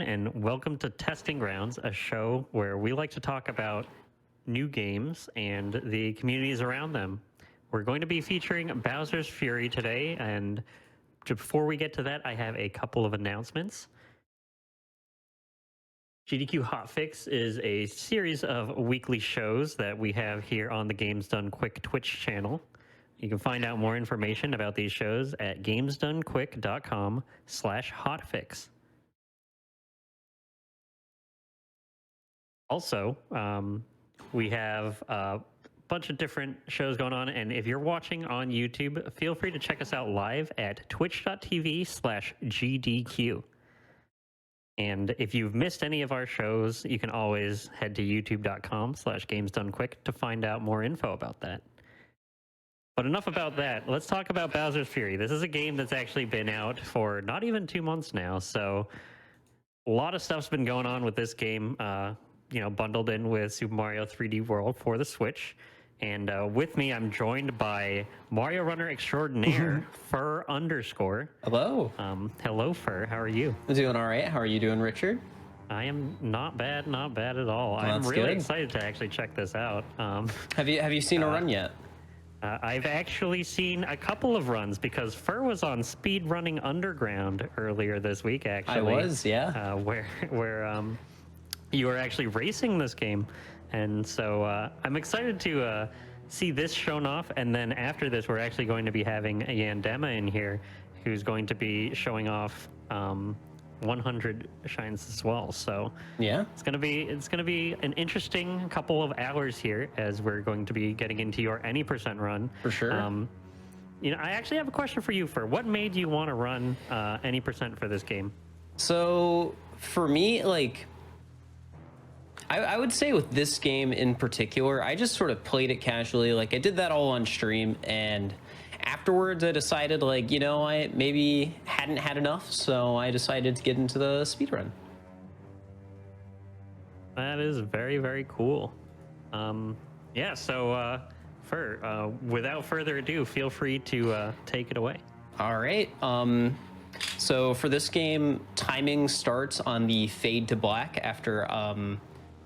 and welcome to Testing Grounds, a show where we like to talk about new games and the communities around them. We're going to be featuring Bowser's Fury today, and before we get to that, I have a couple of announcements. GDQ Hotfix is a series of weekly shows that we have here on the Games Done Quick Twitch channel. You can find out more information about these shows at gamesdonequick.com/hotfix. Also, we have a bunch of different shows going on, and if you're watching on YouTube, feel free to check us out live at twitch.tv/GDQ. And if you've missed any of our shows, you can always head to youtube.com/gamesdonequick to find out more info about that. But enough about that. Let's talk about Bowser's Fury. This is a game that's actually been out for not even 2 months now, so a lot of stuff's been going on with this game, bundled in with Super Mario 3D World for the Switch. And with me, I'm joined by Mario Runner Extraordinaire, Fur _. Hello. Hello, Fur. How are you? I'm doing all right. How are you doing, Richard? I am not bad at all. Well, I'm really good. Excited to actually check this out. Have you seen a run yet? I've actually seen a couple of runs because Fur was on speedrunning Underground earlier this week. Actually, I was, yeah. Where you were actually racing this game, and so I'm excited to see this shown off. And then after this, we're actually going to be having Yandema in here, who's going to be showing off 100 shines as well. So Yeah. it's gonna be an interesting couple of hours here as we're going to be getting into your any percent run For sure. I actually have a question for you. For what made you want to run any percent for this game? So for me, I would say with this game in particular, I just sort of played it casually. I did that all on stream, and afterwards I decided I maybe hadn't had enough, so I decided to get into the speedrun. That is very, very cool. So Fur, without further ado, feel free to take it away. All right. So for this game, timing starts on the fade to black after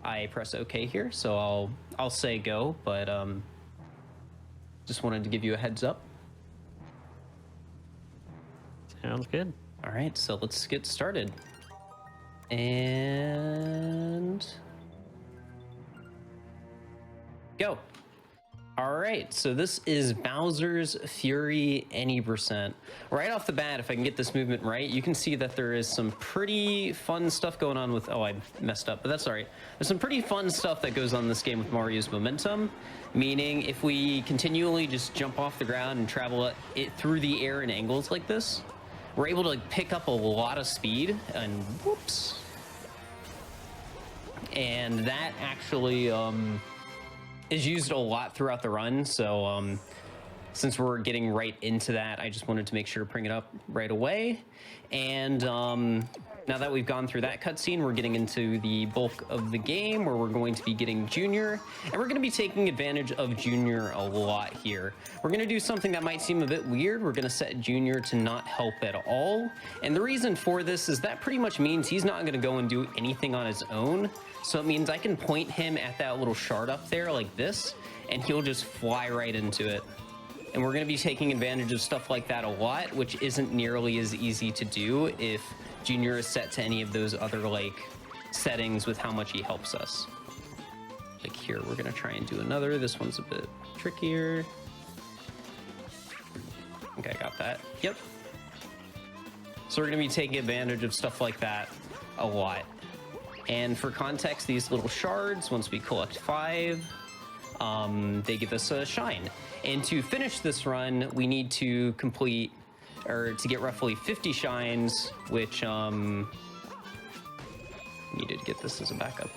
I press OK here. So I'll say go, but just wanted to give you a heads up. Sounds good. All right, so let's get started. And go. All right, so this is Bowser's Fury any percent. Right off the bat, if I can get this movement right, you can see that there is some pretty fun stuff going on with, I messed up, but that's all right. There's some pretty fun stuff that goes on in this game with Mario's momentum, meaning if we continually just jump off the ground and travel it through the air in angles like this, we're able to pick up a lot of speed, and whoops. And that actually is used a lot throughout the run, so since we're getting right into that, I just wanted to make sure to bring it up right away. And now that we've gone through that cutscene, we're getting into the bulk of the game where we're going to be getting Junior, and we're going to be taking advantage of Junior a lot here. We're going to do something that might seem a bit weird. We're going to set Junior to not help at all, and the reason for this is that pretty much means he's not going to go and do anything on his own. So it means I can point him at that little shard up there like this, and he'll just fly right into it. And we're going to be taking advantage of stuff like that a lot, which isn't nearly as easy to do if Junior is set to any of those other settings with how much he helps us. Here, we're going to try and do another. This one's a bit trickier. Okay, I got that. Yep. So we're going to be taking advantage of stuff like that a lot. And for context, these little shards, once we collect 5, they give us a shine. And to finish this run, we need to complete, or to get roughly 50 shines, which, needed to get this as a backup,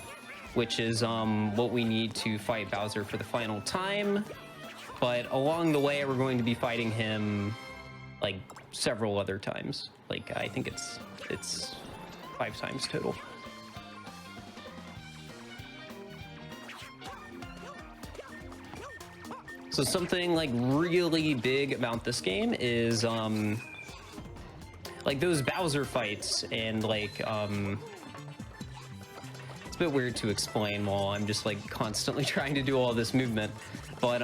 which is what we need to fight Bowser for the final time. But along the way, we're going to be fighting him, several other times. I think it's 5 times total. So something really big about this game is those Bowser fights and It's a bit weird to explain while I'm just like constantly trying to do all this movement. But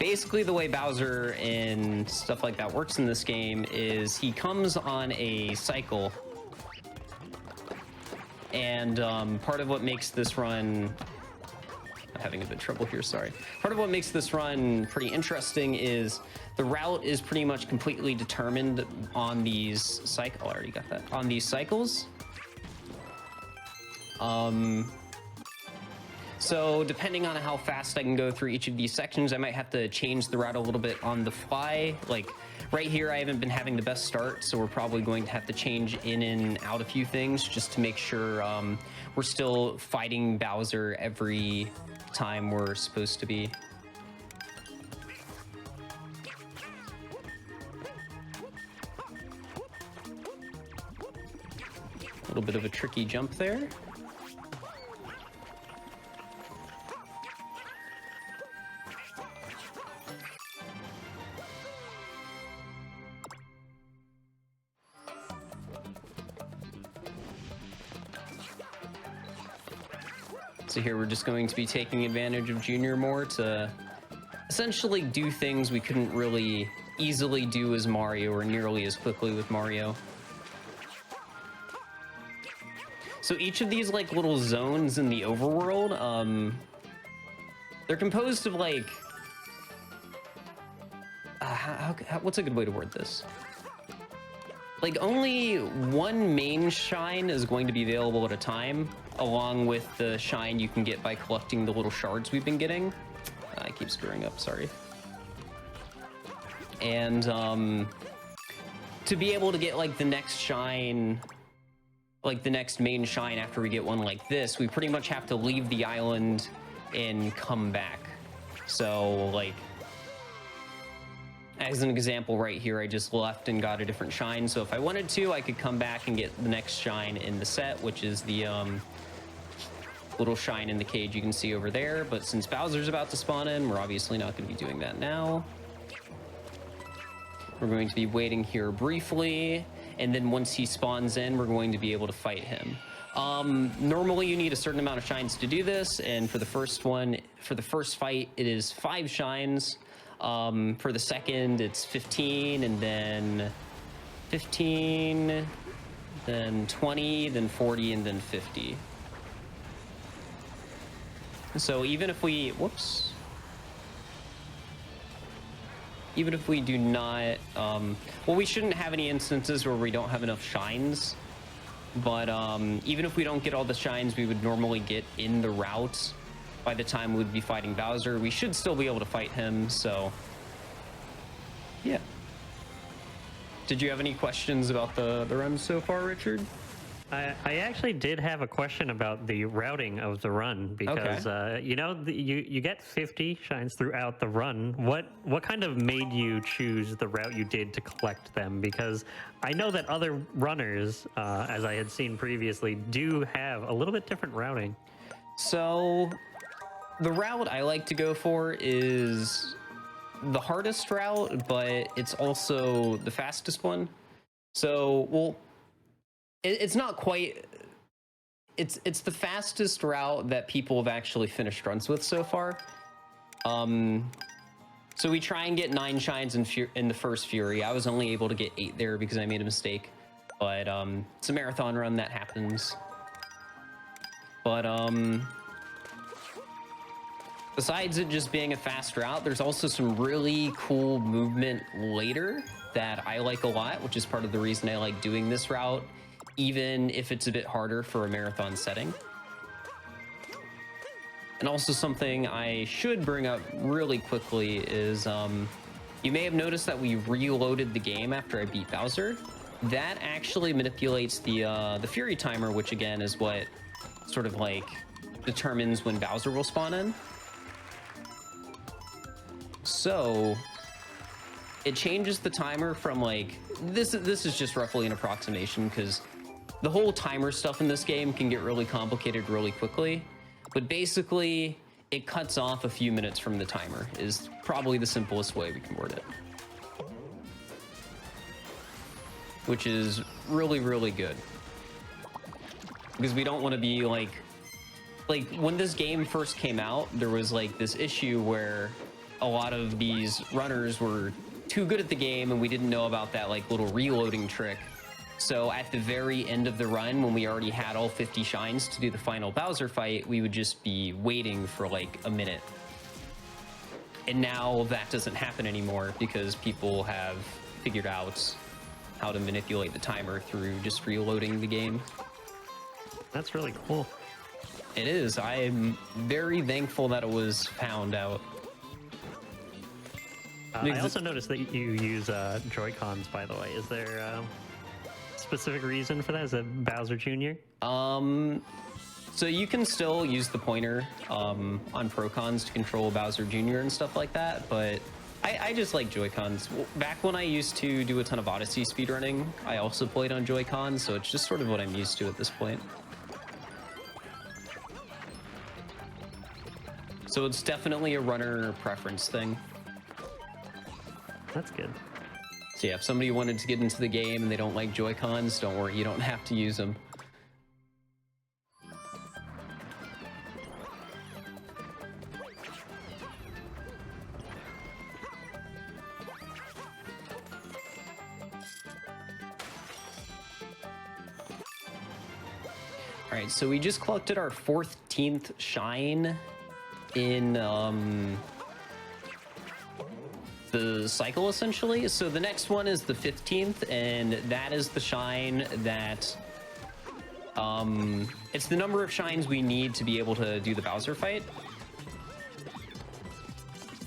basically the way Bowser and stuff like that works in this game is he comes on a cycle. And part of what makes this run... I'm having a bit of trouble here, sorry. Part of what makes this run pretty interesting is the route is pretty much completely determined on these cycles. Oh, I already got that. On these cycles. So depending on how fast I can go through each of these sections, I might have to change the route a little bit on the fly. Like right here, I haven't been having the best start, so we're probably going to have to change in and out a few things just to make sure we're still fighting Bowser every time we're supposed to be. A little bit of a tricky jump there. So here we're just going to be taking advantage of Junior more to essentially do things we couldn't really easily do as Mario or nearly as quickly with Mario. So each of these like little zones in the overworld, they're composed of like, what's a good way to word this? Like only one main shine is going to be available at a time, along with the shine you can get by collecting the little shards we've been getting. I keep screwing up, sorry. And to be able to get like the next shine, like the next main shine after we get one like this, we pretty much have to leave the island and come back. So like, as an example right here, I just left and got a different shine. So if I wanted to, I could come back and get the next shine in the set, which is the little shine in the cage you can see over there. But since Bowser's about to spawn in, we're obviously not going to be doing that now. We're going to be waiting here briefly. And then once he spawns in, we're going to be able to fight him. Normally you need a certain amount of shines to do this. And for the first one, for the first fight, it is 5 shines. For the second, it's 15, and then 15, then 20, then 40, and then 50. So even if we, whoops. Even if we do not, well, we shouldn't have any instances where we don't have enough shines. But even if we don't get all the shines we would normally get in the route, by the time we'd be fighting Bowser, we should still be able to fight him, so yeah. Did you have any questions about the run so far, Richard? I actually did have a question about the routing of the run because you know you get 50 shines throughout the run. What kind of made you choose the route you did to collect them? Because I know that other runners, as I had seen previously, do have a little bit different routing. So the route I like to go for is the hardest route, but it's also the fastest one. So, well, it's not quite, it's the fastest route that people have actually finished runs with so far. So we try and get 9 shines in the first Fury. I was only able to get 8 there because I made a mistake, but it's a marathon run, that happens. But besides it just being a fast route, there's also some really cool movement later that I like a lot, which is part of the reason I like doing this route, even if it's a bit harder for a marathon setting. And also something I should bring up really quickly is you may have noticed that we reloaded the game after I beat Bowser. That actually manipulates the Fury timer, which again is what sort of like determines when Bowser will spawn in. So it changes the timer from like, this is just roughly an approximation because the whole timer stuff in this game can get really complicated really quickly. But basically, it cuts off a few minutes from the timer is probably the simplest way we can word it. Which is really, really good. Because we don't want to be like like when this game first came out, there was like this issue where a lot of these runners were too good at the game and we didn't know about that like little reloading trick. So at the very end of the run, when we already had all 50 shines to do the final Bowser fight, we would just be waiting for like a minute. And now that doesn't happen anymore because people have figured out how to manipulate the timer through just reloading the game. That's really cool. It is. I'm very thankful that it was found out. I also noticed that you use Joy-Cons, by the way. Is there a specific reason for that? Is it Bowser Jr.? So you can still use the pointer on Pro-Cons to control Bowser Jr. and stuff like that, but I just like Joy-Cons. Back when I used to do a ton of Odyssey speedrunning, I also played on Joy-Cons, so it's just sort of what I'm used to at this point. So it's definitely a runner preference thing. That's good. So yeah, if somebody wanted to get into the game and they don't like Joy-Cons, don't worry, you don't have to use them. All right, so we just collected our 14th shine in the cycle, essentially. So the next one is the 15th, and that is the shine that it's the number of shines we need to be able to do the Bowser fight.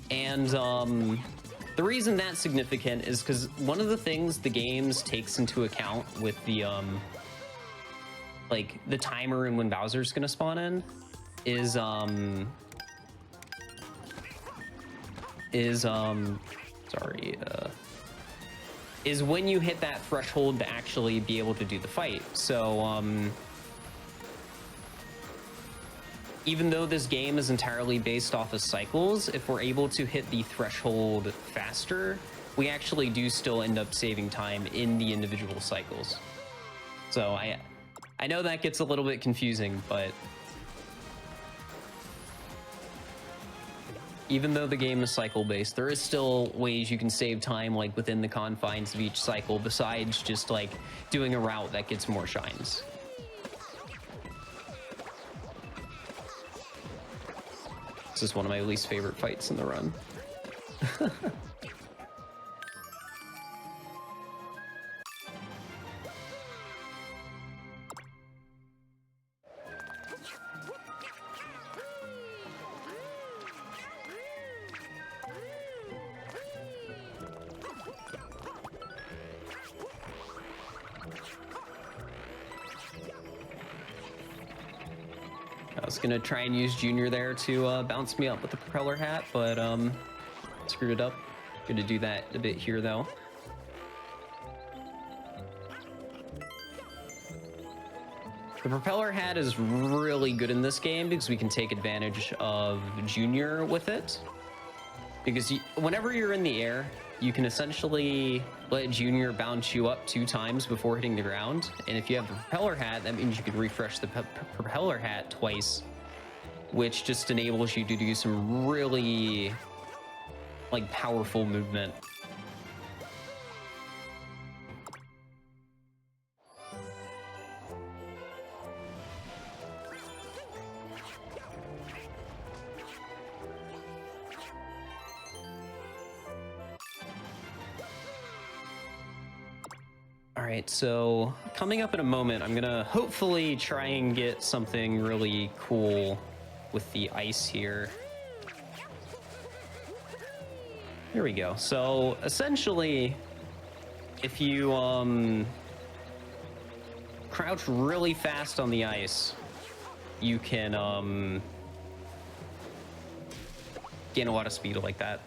And the reason that's significant is because one of the things the games takes into account with the like the timer and when Bowser's gonna spawn in is when you hit that threshold to actually be able to do the fight. So even though this game is entirely based off of cycles, if we're able to hit the threshold faster, we actually do still end up saving time in the individual cycles. So I know that gets a little bit confusing, but even though the game is cycle-based, there is still ways you can save time, like within the confines of each cycle, besides just like doing a route that gets more shines. This is one of my least favorite fights in the run. I was gonna try and use Junior there to bounce me up with the propeller hat, but screwed it up. Gonna do that a bit here though. The propeller hat is really good in this game because we can take advantage of Junior with it. Because whenever you're in the air, you can essentially let Junior bounce you up 2 times before hitting the ground. And if you have the propeller hat, that means you can refresh the propeller hat twice, which just enables you to do some really like powerful movement. All right, so coming up in a moment, I'm gonna hopefully try and get something really cool with the ice here. Here we go. So essentially, if you crouch really fast on the ice, you can gain a lot of speed like that.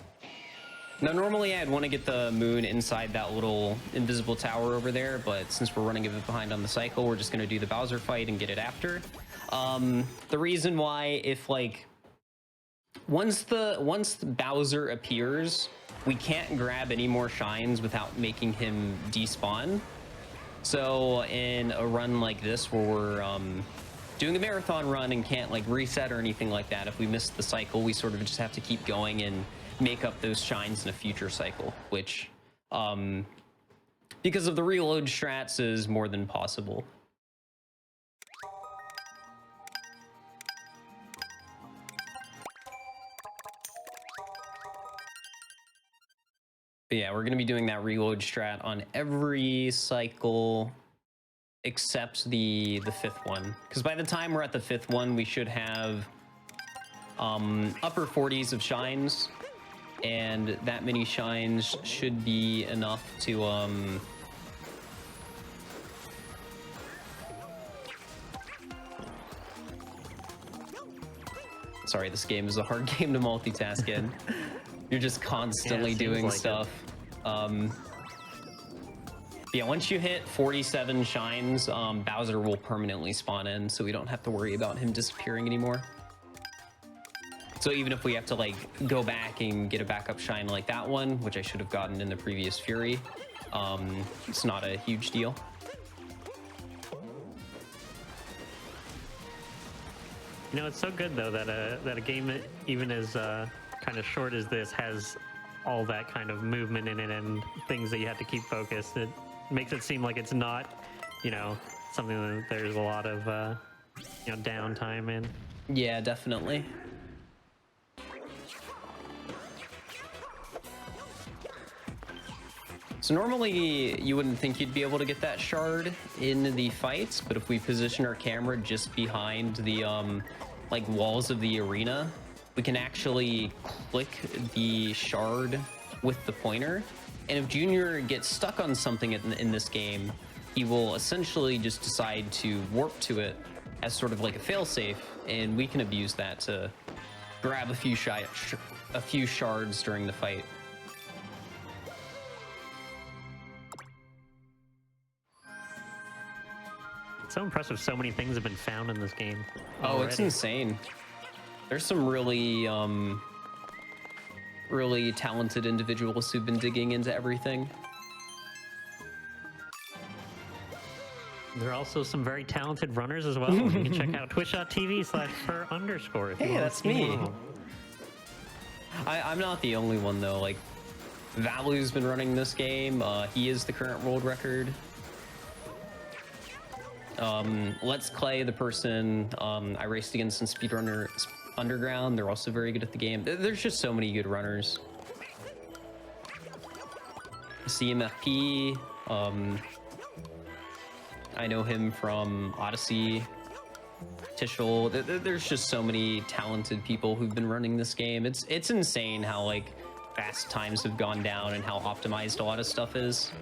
Now, normally I'd want to get the moon inside that little invisible tower over there, but since we're running a bit behind on the cycle, we're just going to do the Bowser fight and get it after. The reason why, if like once Bowser appears, we can't grab any more shines without making him despawn. So in a run like this where we're doing a marathon run and can't like reset or anything like that. If we miss the cycle, we sort of just have to keep going and make up those shines in a future cycle, which because of the reload strats is more than possible. But yeah, we're going to be doing that reload strat on every cycle except the fifth one, because by the time we're at the fifth one, we should have upper 40s of shines, and that many shines should be enough to sorry, this game is a hard game to multitask in. You're just constantly doing like stuff. Yeah, once you hit 47 shines, Bowser will permanently spawn in, so we don't have to worry about him disappearing anymore. So even if we have to like go back and get a backup shine like that one, which I should have gotten in the previous Fury, it's not a huge deal. You know, it's so good though that a game even as kind of short as this has all that kind of movement in it and things that you have to keep focused. It makes it seem like it's not, you know, something that there's a lot of you know, downtime in. Yeah, definitely. So normally you wouldn't think you'd be able to get that shard in the fights, but if we position our camera just behind the like walls of the arena, we can actually click the shard with the pointer. And if Junior gets stuck on something in this game, he will essentially just decide to warp to it as sort of like a failsafe, and we can abuse that to grab a few shards during the fight. It's so impressive so many things have been found in this game already. Oh, it's insane. There's some really really talented individuals who've been digging into everything. There are also some very talented runners as well. You can check out twitch.tv/per_. Hey, that's me. I'm not the only one though. Like, Valu's been running this game. He is the current world record. Let's Clay, the person I raced against in Speedrunner Underground, they're also very good at the game. There's just so many good runners. CMFP, I know him from Odyssey, Tishel. There's just so many talented people who've been running this game. It's insane how like fast times have gone down and how optimized a lot of stuff is.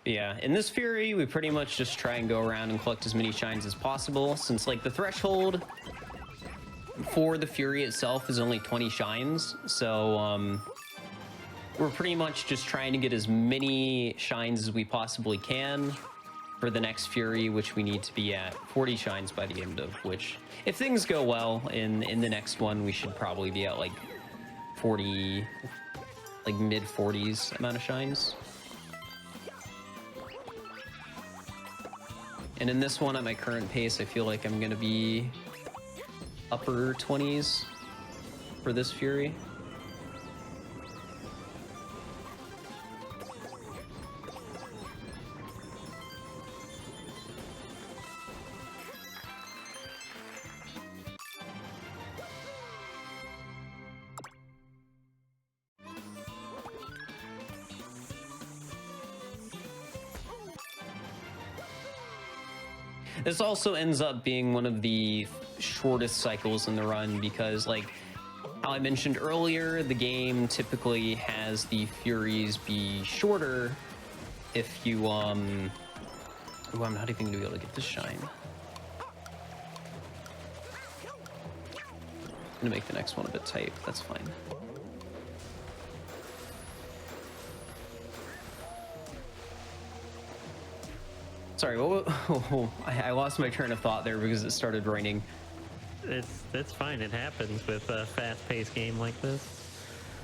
Yeah, in this Fury, we pretty much just try and go around and collect as many shines as possible, since like the threshold for the Fury itself is only 20 shines, so we're pretty much just trying to get as many shines as we possibly can for the next Fury, which we need to be at 40 shines by the end of, which, if things go well in the next one, we should probably be at like 40, like mid 40s amount of shines. And in this one, at my current pace, I feel like I'm going to be upper 20s for this Fury. This also ends up being one of the shortest cycles in the run because, like, how I mentioned earlier, the game typically has the Furies be shorter if you, Ooh, I'm not even gonna be able to get this shine. I'm gonna make the next one a bit tight, that's fine. Sorry, I lost my train of thought there because it started raining. It's fine. It happens with a fast-paced game like this.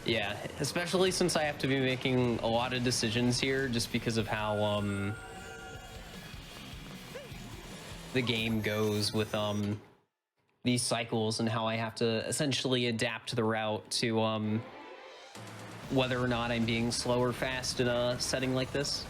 Yeah, especially since I have to be making a lot of decisions here just because of how the game goes with these cycles and how I have to essentially adapt the route to whether or not I'm being slow or fast in a setting like this.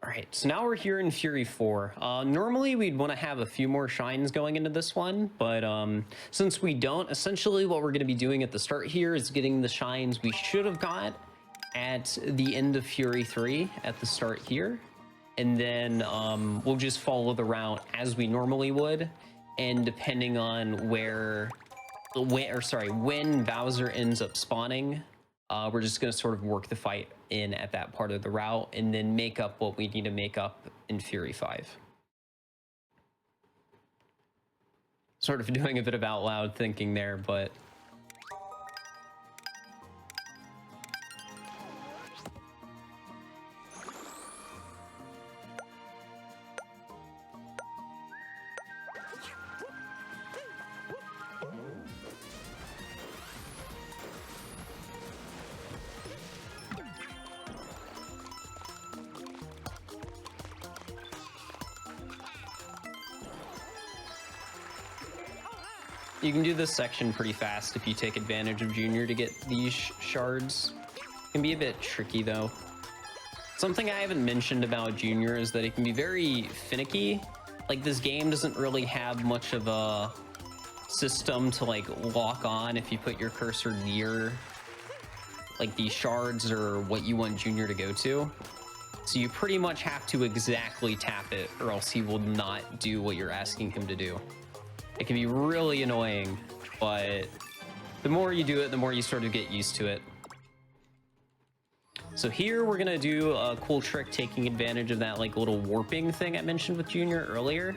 All right, so now we're here in Fury 4. Normally we'd want to have a few more shines going into this one, but since we don't, essentially what we're going to be doing at the start here is getting the shines we should have got at the end of Fury 3 at the start here. And then we'll just follow the route as we normally would. And depending on when Bowser ends up spawning, we're just going to sort of work the fight in at that part of the route and then make up what we need to make up in Fury 5. Sort of doing a bit of out loud thinking there, but you can do this section pretty fast if you take advantage of Junior to get these shards. It can be a bit tricky though. Something I haven't mentioned about Junior is that it can be very finicky. Like, this game doesn't really have much of a system to like lock on if you put your cursor near like these shards or what you want Junior to go to. So you pretty much have to exactly tap it or else he will not do what you're asking him to do. It can be really annoying, but the more you do it, the more you sort of get used to it. So here we're gonna do a cool trick taking advantage of that like little warping thing I mentioned with Junior earlier.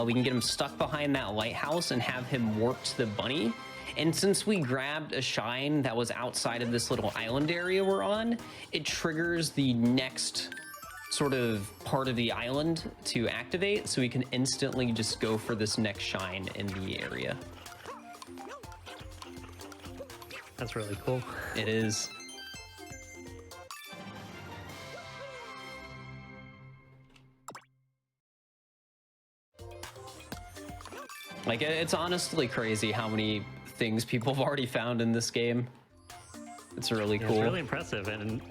We can get him stuck behind that lighthouse and have him warp to the bunny. And since we grabbed a shine that was outside of this little island area we're on, it triggers the next sort of part of the island to activate, so we can instantly just go for this next shine in the area. That's really cool. It is. Like, it's honestly crazy how many things people have already found in this game. It's really cool. It's really impressive, and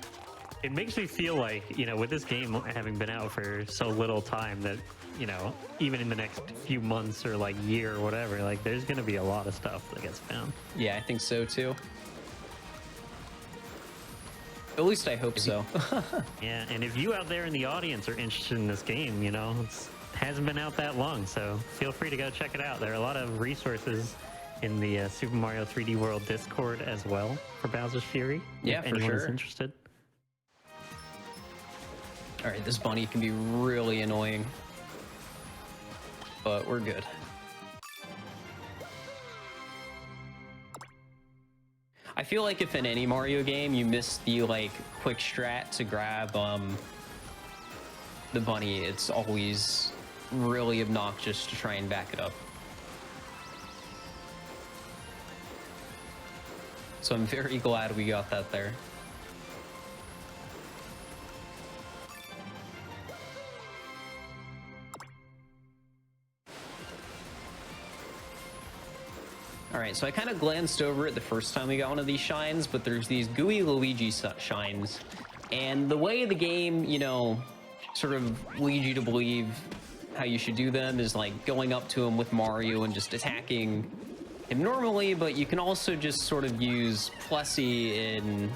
it makes me feel like, you know, with this game having been out for so little time that, you know, even in the next few months or like year or whatever, like there's going to be a lot of stuff that gets found. Yeah, I think so too. At least I hope so. Yeah, and if you out there in the audience are interested in this game, you know, it hasn't been out that long, so feel free to go check it out. There are a lot of resources in the Super Mario 3D World Discord as well for Bowser's Fury. Yeah, if for anyone is sure. interested. All right, this bunny can be really annoying, but we're good. I feel like if in any Mario game you miss the like quick strat to grab the bunny, it's always really obnoxious to try and back it up. So I'm very glad we got that there. All right, so I kind of glanced over it the first time we got one of these shines, but there's these gooey Luigi shines. And the way the game, you know, sort of leads you to believe how you should do them is like going up to him with Mario and just attacking him normally, but you can also just sort of use Plessy and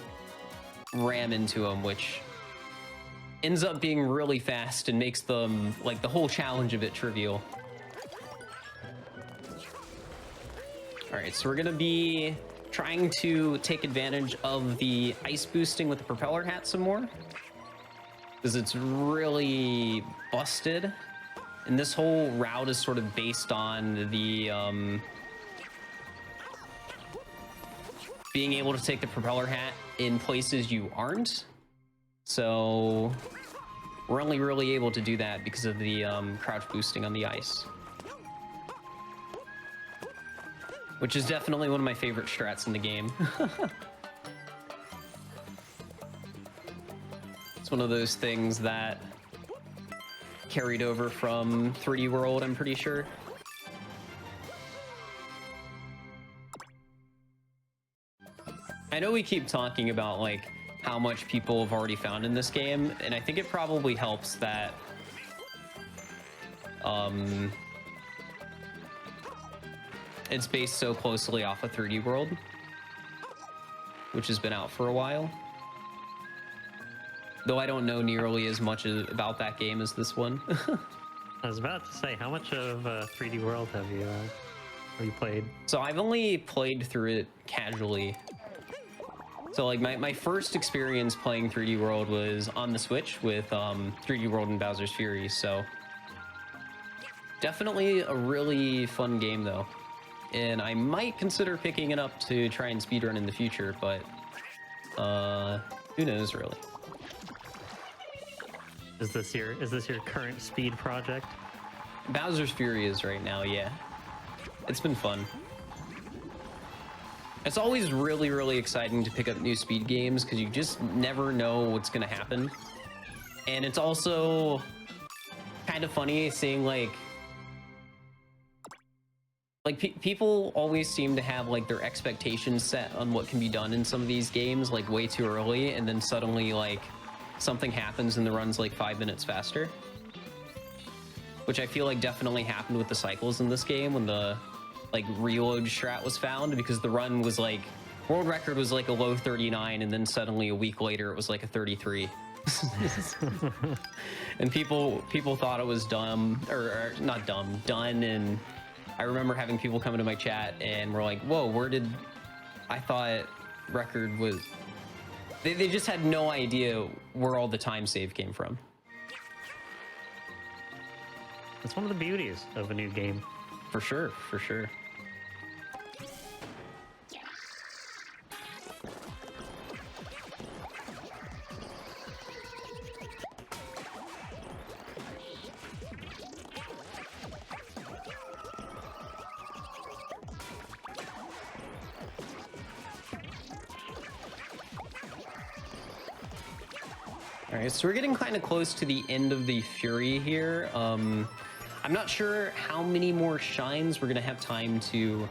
ram into him, which ends up being really fast and makes them, like, the whole challenge a bit trivial. All right, so we're gonna be trying to take advantage of the ice boosting with the propeller hat some more, because it's really busted. And this whole route is sort of based on the being able to take the propeller hat in places you aren't. So we're only really able to do that because of the crouch boosting on the ice, which is definitely one of my favorite strats in the game. It's one of those things that carried over from 3D World, I'm pretty sure. I know we keep talking about like how much people have already found in this game, and I think it probably helps that it's based so closely off of 3D World, which has been out for a while. Though I don't know nearly as much about that game as this one. I was about to say, how much of 3D World have you played? So I've only played through it casually. So like my first experience playing 3D World was on the Switch with 3D World and Bowser's Fury. So definitely a really fun game though. And I might consider picking it up to try and speedrun in the future, but who knows really. Is this your current speed project? Bowser's Fury is right now, yeah. It's been fun. It's always really, really exciting to pick up new speed games because you just never know what's gonna happen. And it's also kind of funny seeing like people always seem to have like their expectations set on what can be done in some of these games like way too early, and then suddenly like something happens and the run's like 5 minutes faster, which I feel like definitely happened with the cycles in this game when the like reload strat was found, because the run was like world record was like a low 39, and then suddenly a week later it was like a 33. And people thought it was dumb, or not dumb, done. And I remember having people come into my chat and were like, whoa, I thought record was, they just had no idea where all the time save came from. That's one of the beauties of a new game. For sure, for sure. All right, so we're getting kind of close to the end of the Fury here. I'm not sure how many more shines we're gonna have time to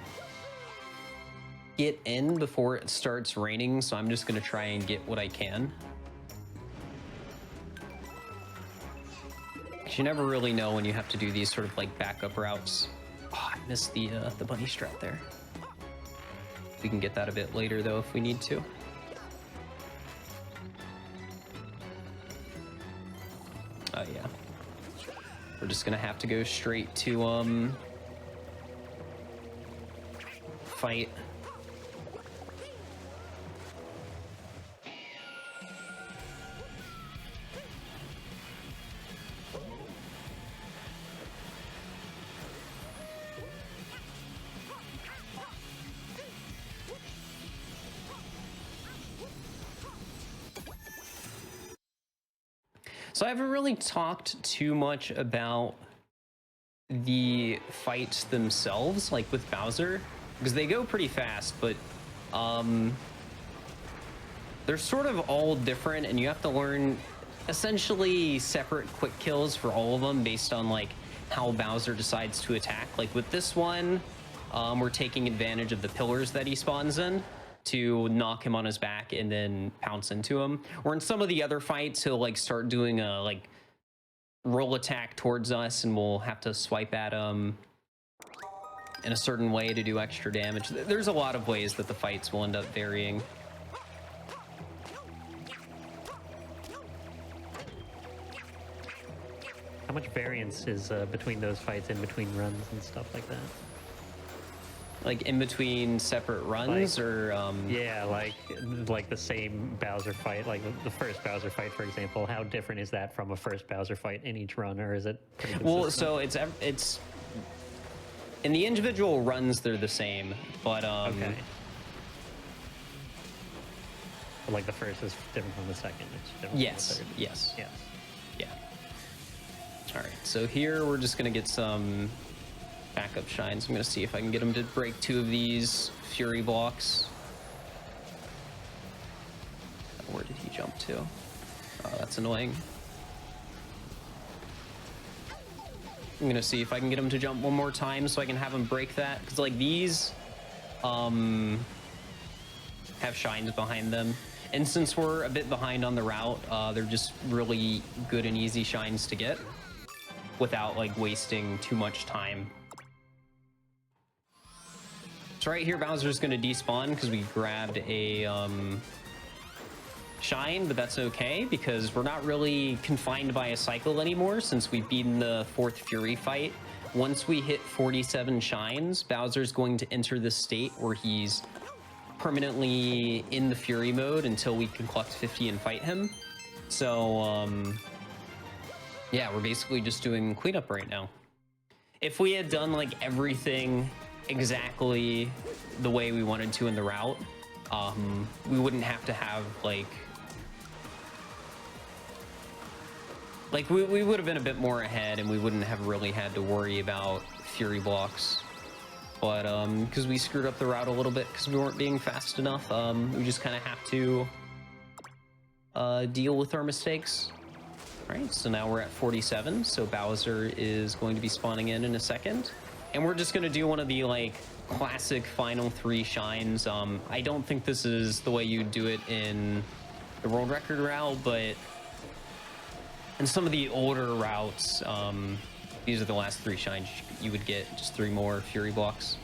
get in before it starts raining, so I'm just gonna try and get what I can. 'Cause you never really know when you have to do these sort of like backup routes. Oh, I missed the bunny strat there. We can get that a bit later though if we need to. Oh yeah. We're just gonna have to go straight to fight. So I haven't really talked too much about the fights themselves, like with Bowser, because they go pretty fast, but they're sort of all different, and you have to learn essentially separate quick kills for all of them based on like how Bowser decides to attack. Like with this one, we're taking advantage of the pillars that he spawns in to knock him on his back and then pounce into him. Or in some of the other fights, he'll like start doing a like roll attack towards us, and we'll have to swipe at him in a certain way to do extra damage. There's a lot of ways that the fights will end up varying. How much variance is between those fights, in between runs and stuff like that? Like in between separate runs, like, or yeah, like the same Bowser fight, like the first Bowser fight, for example. How different is that from a first Bowser fight in each run, or is it pretty consistent? Well, so it's in the individual runs they're the same, but okay. But like the first is different from the second. It's different yes, from the third. yes, Yes. yeah. All right, so here we're just gonna get some backup shines. I'm gonna see if I can get him to break 2 of these fury blocks. Where did he jump to? Oh, that's annoying. I'm gonna see if I can get him to jump one more time so I can have him break that, because like these have shines behind them, and since we're a bit behind on the route, they're just really good and easy shines to get without like wasting too much time. So right here, Bowser's going to despawn because we grabbed a shine, but that's okay because we're not really confined by a cycle anymore since we've beaten the 4th Fury fight. Once we hit 47 shines, Bowser's going to enter this state where he's permanently in the Fury mode until we can collect 50 and fight him. So, yeah, we're basically just doing cleanup right now. If we had done like everything exactly the way we wanted to in the route, we wouldn't have to have like we would have been a bit more ahead and we wouldn't have really had to worry about fury blocks. But because we screwed up the route a little bit because we weren't being fast enough, we just kind of have to deal with our mistakes. All right, so now we're at 47, so Bowser is going to be spawning in a second. And we're just going to do one of the like classic final 3 shines. I don't think this is the way you do it in the world record route, but in some of the older routes, these are the last 3 shines you would get, just 3 more fury blocks.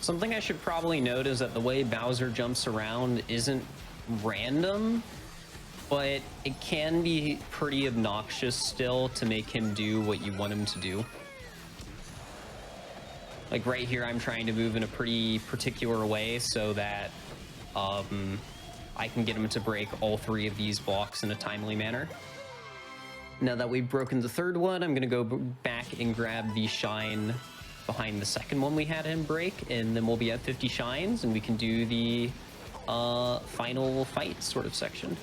Something I should probably note is that the way Bowser jumps around isn't random, but it can be pretty obnoxious still to make him do what you want him to do. Like right here, I'm trying to move in a pretty particular way so that I can get him to break all 3 of these blocks in a timely manner. Now that we've broken the 3rd one, I'm gonna go back and grab the shine behind the 2nd one we had him break, and then we'll be at 50 shines and we can do the final fight sort of section.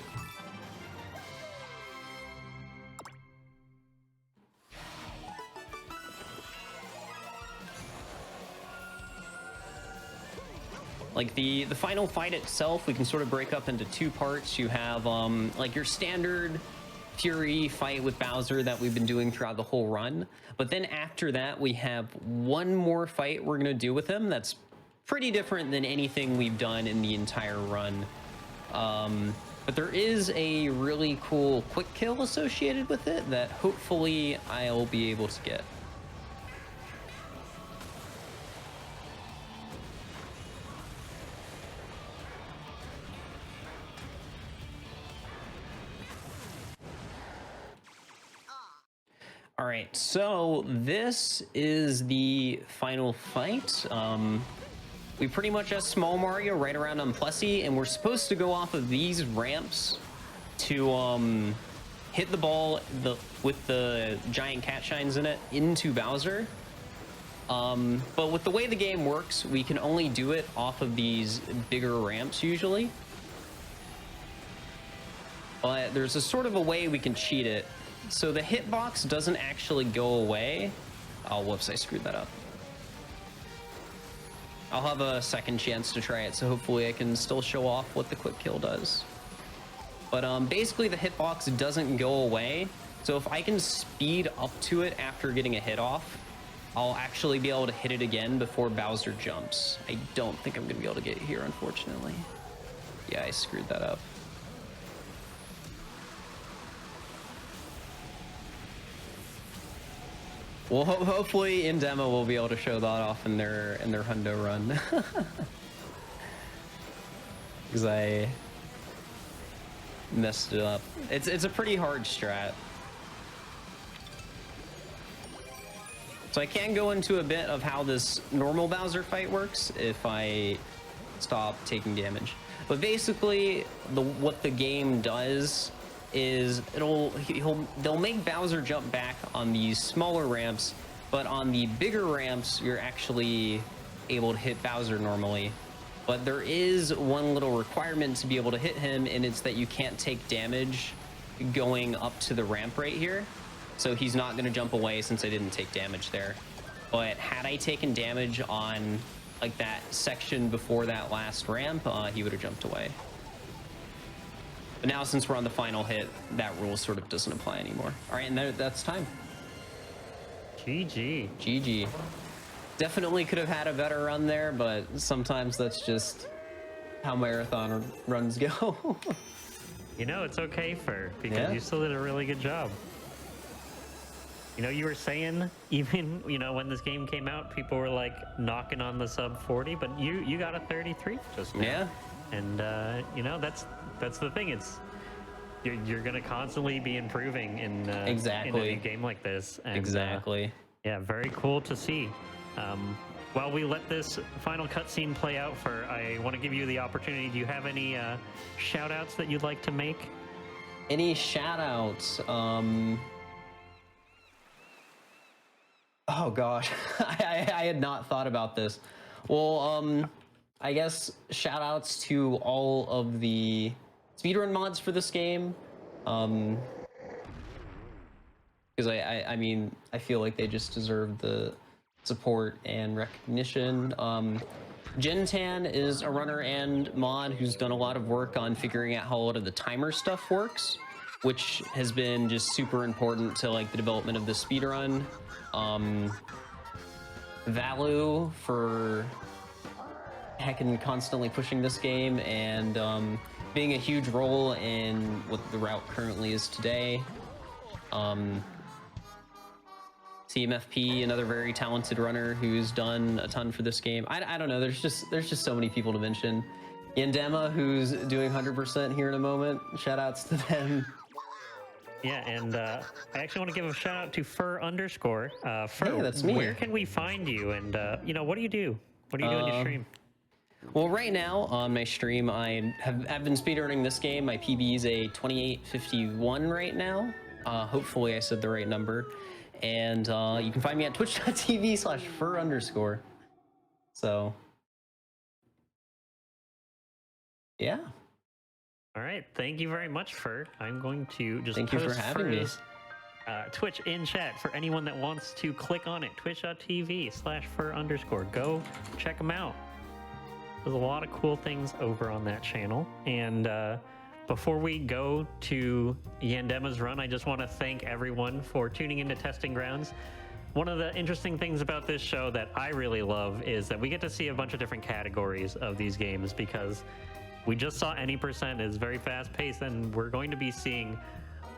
Like the final fight itself, we can sort of break up into 2 parts. You have like your standard Fury fight with Bowser that we've been doing throughout the whole run, but then after that we have one more fight we're gonna do with him that's pretty different than anything we've done in the entire run. But there is a really cool quick kill associated with it that hopefully I'll be able to get. All right, so this is the final fight. We pretty much have Small Mario right around on Plessy, and we're supposed to go off of these ramps to hit the ball with the giant cat shines in it into Bowser. But with the way the game works, we can only do it off of these bigger ramps usually. But there's a sort of a way we can cheat it. So the hitbox doesn't actually go away. Oh, whoops, I screwed that up. I'll have a second chance to try it, so hopefully I can still show off what the quick kill does. But basically the hitbox doesn't go away. So if I can speed up to it after getting a hit off, I'll actually be able to hit it again before Bowser jumps. I don't think I'm going to be able to get here, unfortunately. Yeah, I screwed that up. Well, hopefully in demo we'll be able to show that off in their hundo run. Because I messed it up. It's a pretty hard strat. So I can go into a bit of how this normal Bowser fight works if I stop taking damage. But basically, what the game does is they'll make Bowser jump back on these smaller ramps, but on the bigger ramps, you're actually able to hit Bowser normally. But there is one little requirement to be able to hit him, and it's that you can't take damage going up to the ramp right here. So he's not going to jump away since I didn't take damage there. But had I taken damage on like that section before that last ramp, he would have jumped away. But now since we're on the final hit, that rule sort of doesn't apply anymore. All right, and that's time. GG. GG. Definitely could have had a better run there, but sometimes that's just how marathon runs go. You know, it's okay, Fur, because you still did a really good job. You know, you were saying, even, you know, when this game came out, people were like knocking on the sub 40, but you got a 33 just now. Yeah. And, you know, that's the thing. It's, you're going to constantly be improving in a new game like this. And, exactly. Yeah, very cool to see. While we let this final cutscene play out, Fur, I want to give you the opportunity. Do you have any shout outs that you'd like to make? Any shout outs? Oh gosh, I had not thought about this. Well, I guess shout outs to all of the speedrun mods for this game. Because I mean, I feel like they just deserve the support and recognition. Gentan is a runner and mod who's done a lot of work on figuring out how a lot of the timer stuff works, which has been just super important to like the development of the speedrun. Valu for heckin' constantly pushing this game and being a huge role in what the route currently is today. CMFP, another very talented runner who's done a ton for this game. I don't know, there's just so many people to mention. Yandema, who's doing 100% here in a moment. Shout outs to them. Yeah, and I actually want to give a shout out to Fur_. Fur, hey, that's me. Where can we find you? And you know, what do you do? What do you do on your stream? Well, right now on my stream, I've been speedrunning this game. My PB is a 28:51 right now. Hopefully, I said the right number. And you can find me at twitch.tv/Fur_. So, yeah. All right, thank you very much, Fur. I'm going to just thank you for having me. Twitch in chat for anyone that wants to click on it. Twitch.tv/Fur_. Go check them out. There's a lot of cool things over on that channel. And before we go to Yandema's run, I just want to thank everyone for tuning into Testing Grounds. One of the interesting things about this show that I really love is that we get to see a bunch of different categories of these games, because we just saw Any Percent is very fast paced, and we're going to be seeing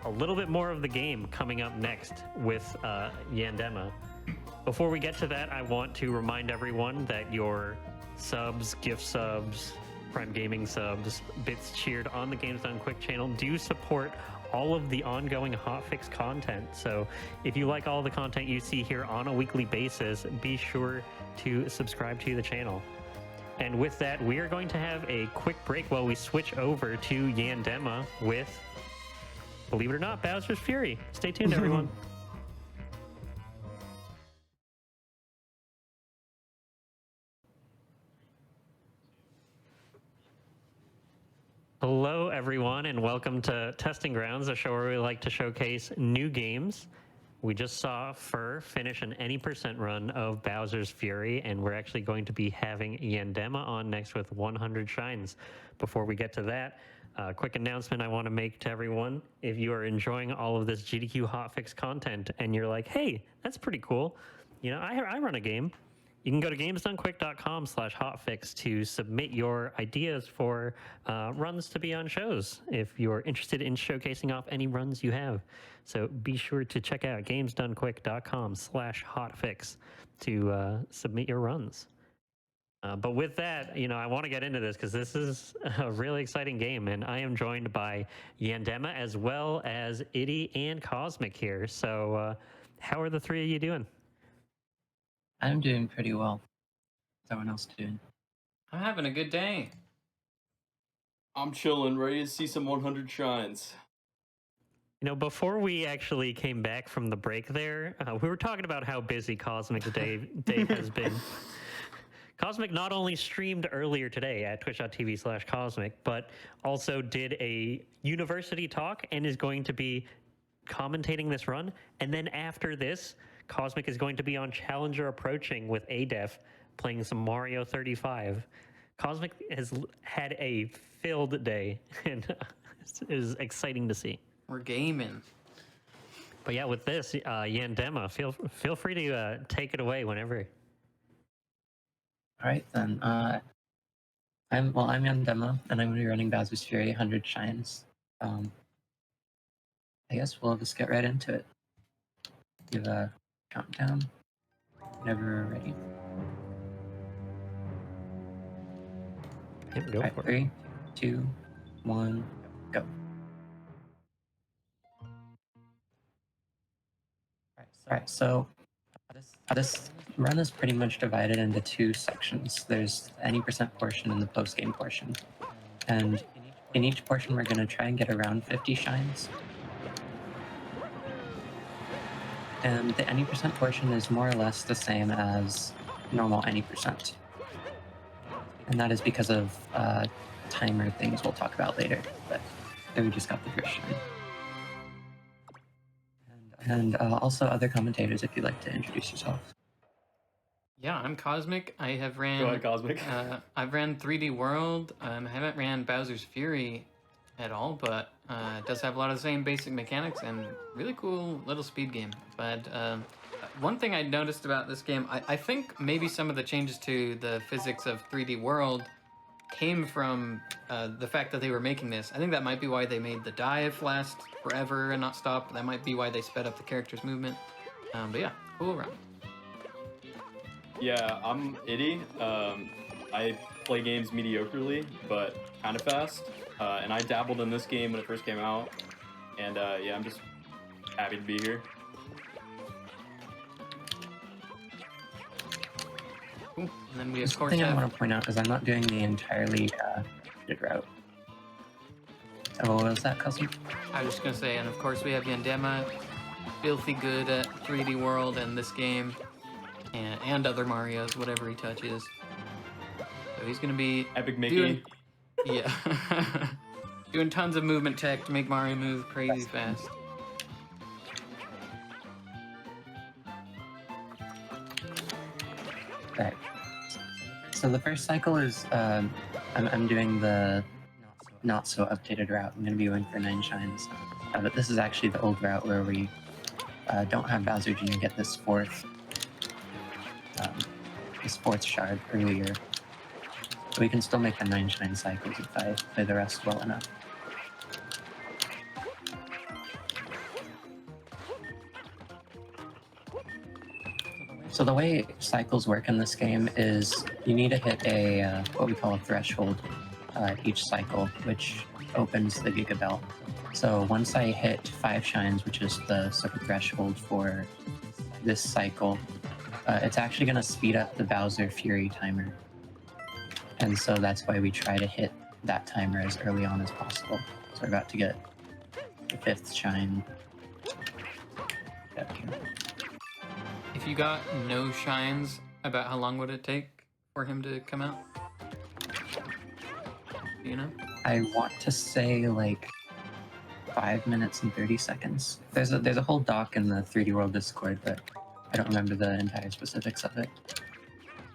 a little bit more of the game coming up next with Yandema. Before we get to that, I want to remind everyone that your subs, gift subs, Prime Gaming subs, bits cheered on the Games Done Quick channel do support all of the ongoing hotfix content. So if you like all the content you see here on a weekly basis, be sure to subscribe to the channel. And with that, we are going to have a quick break while we switch over to Yandema with, believe it or not, Bowser's Fury. Stay tuned, everyone. Hello, everyone, and welcome to Testing Grounds, a show where we like to showcase new games. We just saw Fur finish an Any Percent run of Bowser's Fury, and we're actually going to be having Yandema on next with 100 shines. Before we get to that, Quick announcement I want to make to everyone. If you are enjoying all of this GDQ Hotfix content and you're like, hey, that's pretty cool. You know, I run a game. You can go to gamesdonequick.com/hotfix to submit your ideas for runs to be on shows if you're interested in showcasing off any runs you have. So be sure to check out gamesdonequick.com/hotfix to submit your runs. But with that, you know, I want to get into this because this is a really exciting game, and I am joined by Yandema as well as Itty and Cosmic here. So how are the three of you doing? I'm doing pretty well. How's everyone else doing? I'm having a good day. I'm chilling, ready to see some 100 shines. You know, before we actually came back from the break there, we were talking about how busy Cosmic's day has been. Cosmic not only streamed earlier today at twitch.tv/Cosmic, but also did a university talk and is going to be commentating this run. And then after this, Cosmic is going to be on Challenger Approaching with ADEF playing some Mario 35. Cosmic has had a filled day, and it is exciting to see. We're gaming. But yeah, with this, Yandema, feel free to take it away whenever. All right then. I'm Yandema, and I'm going to be running Bowser's Fury 100 Shines. I guess we'll just get right into it. Give a countdown whenever we're ready. Yep, go All right, for it. 3, 2, 1, go. All right, so this run is pretty much divided into two sections. There's the any percent portion and the post-game portion. And in each portion, we're going to try and get around 50 shines. And the any percent portion is more or less the same as normal any percent. And that is because of timer things we'll talk about later. But there we just got the first shine. And also other commentators if you'd like to introduce yourself. Yeah, I'm Cosmic. I have ran. Go ahead, Cosmic. I've ran 3D World. I haven't ran Bowser's Fury at all, but it does have a lot of the same basic mechanics and really cool little speed game. But one thing I noticed about this game, I think maybe some of the changes to the physics of 3D World came from the fact that they were making this. I think that might be why they made the dive last forever and not stop. That might be why they sped up the character's movement. But yeah, cool run. Yeah, I'm Itty. I play games mediocrely, but kind of fast. And I dabbled in this game when it first came out. And yeah, I'm just happy to be here. Cool. And then we of Just course thing I have. want to point out is I'm not doing the entirely good route. Oh, what was that, cousin? I was just gonna say, and of course we have Yandema, filthy good at 3D World and this game, and other Marios, whatever he touches. So he's gonna be Epic Mickey. doing, yeah, doing tons of movement tech to make Mario move crazy fast. Right. So the first cycle is I'm doing the not so updated route. I'm going to be going for 9 shines, but this is actually the old route where we don't have Bowser Jr. get this fourth shard earlier. So we can still make the 9 shine cycles if I play the rest well enough. So the way cycles work in this game is you need to hit a what we call a threshold each cycle, which opens the Giga Bell. So once I hit 5 shines, which is the sort of threshold for this cycle, it's actually going to speed up the Bowser Fury timer. And so that's why we try to hit that timer as early on as possible. So we're about to get the 5th shine. Up here. If you got no shines, about how long would it take for him to come out? Do you know? I want to say like 5 minutes and 30 seconds. There's a whole doc in the 3D World Discord, but I don't remember the entire specifics of it.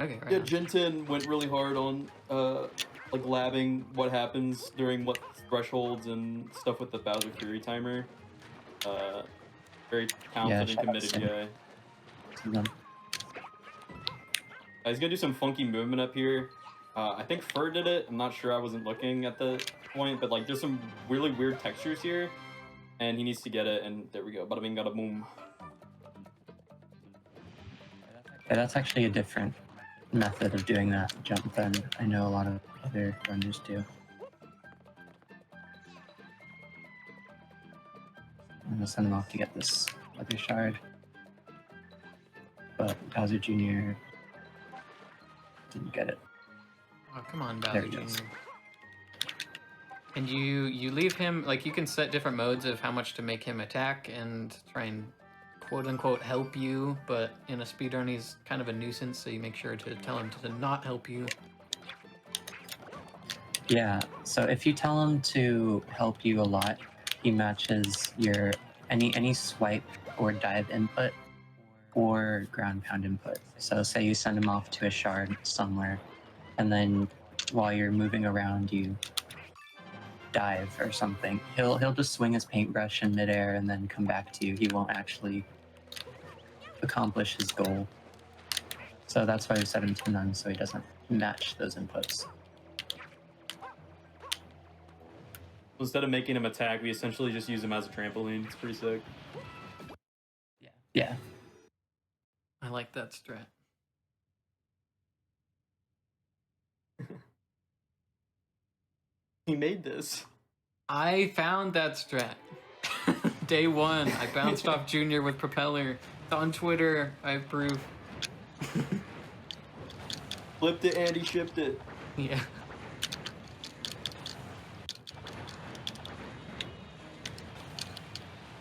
Okay, right. Yeah, on. Gen 10 went really hard on a like labbing what happens during what thresholds and stuff with the Bowser Fury timer. Very talented and shout out committed Sim. guy. To them. He's gonna do some funky movement up here. I think Fur did it. I'm not sure. I wasn't looking at the point, but like there's some really weird textures here, and he needs to get it. And there we go. Bada bing, bada boom. Yeah, that's actually a different method of doing that jump than I know a lot of other runners do. I'm gonna send him off to get this other shard. But Bowser Jr. didn't get it. Oh, come on, There Bowser he goes. Jr. And you leave him, like, you can set different modes of how much to make him attack and try and quote-unquote help you, but in a speedrun he's kind of a nuisance, so you make sure to tell him to not help you. Yeah, so if you tell him to help you a lot, he matches your any swipe or dive input or ground pound input. So say you send him off to a shard somewhere, and then while you're moving around you dive or something, he'll just swing his paintbrush in midair and then come back to you. He won't actually accomplish his goal. So that's why we set him to none, so he doesn't match those inputs. Instead of making him attack, we essentially just use him as a trampoline. It's pretty sick. Yeah. I like that strat. He made this. I found that strat. Day one, I bounced off Junior with Propeller. It's on Twitter, I approve. Flipped it and he shipped it. Yeah.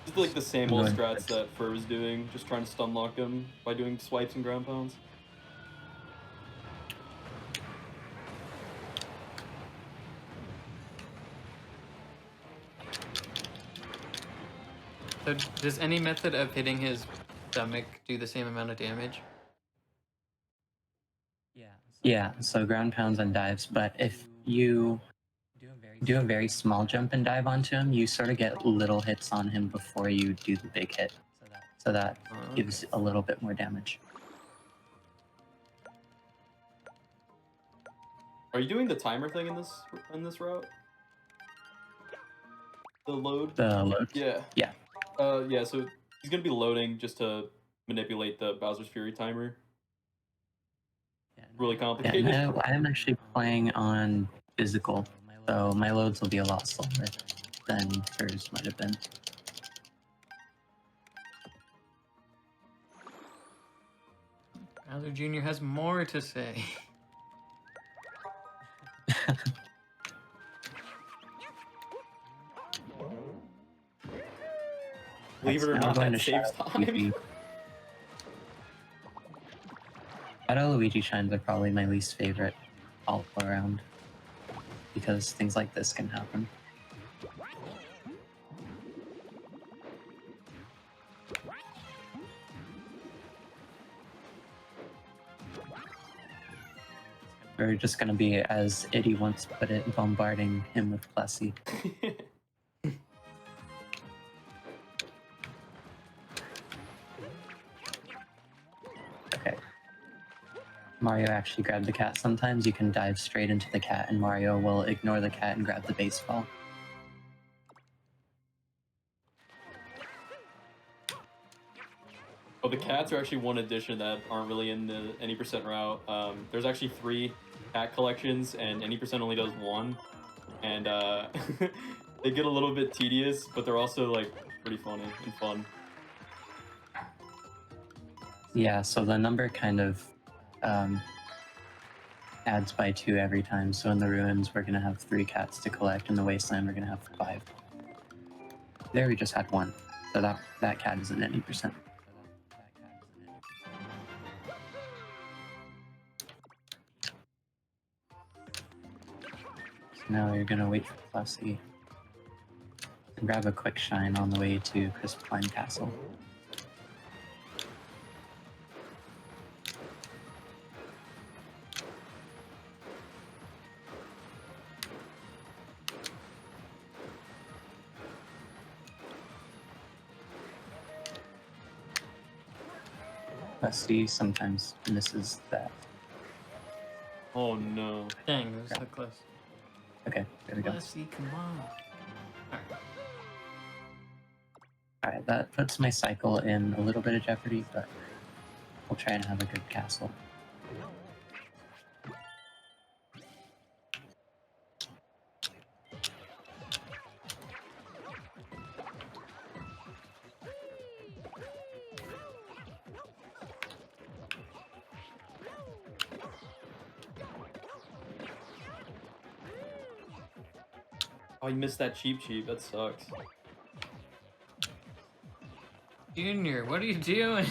It's like the same old Good. strats that Fur was doing, just trying to stun lock him by doing swipes and ground pounds. So does any method of hitting his stomach do the same amount of damage? Yeah, so ground pounds and dives, but if you do a very small jump and dive onto him, you sort of get little hits on him before you do the big hit. So that gives a little bit more damage. Are you doing the timer thing in this route? The load? The load. Yeah. Yeah. Yeah, so he's gonna be loading just to manipulate the Bowser's Fury timer. Really Yeah, complicated. no, I'm actually playing on physical, so my loads will be a lot slower than hers might have been. Bowser Jr. has more to say. Believe it or Now not, we're going that to saves Shadow time. Luigi. Shadow Luigi shines are probably my least favorite all around, because things like this can happen. We're just gonna be, as Iddy once put it, bombarding him with Plessy. Okay. Mario actually grabbed the cat. Sometimes you can dive straight into the cat and Mario will ignore the cat and grab the baseball. Oh, the cats are actually one addition that aren't really in the any percent route. There's actually 3 cat collections, and any percent only does 1. And they get a little bit tedious, but they're also like pretty funny and fun. Yeah, so the number kind of adds by 2 every time. So in the ruins, we're gonna have 3 cats to collect. In the wasteland, we're gonna have 5. There, we just had 1. So that cat isn't any percent. So now you're gonna wait for Plessy and grab a quick shine on the way to Crystalline Castle. Questy sometimes misses that. Oh no. Dang, it was so close. Okay, there we go. Let's see, come on. Alright. Alright, that puts my cycle in a little bit of jeopardy, but we'll try and have a good castle. Oh, you missed that cheap. That sucks. Junior, what are you doing?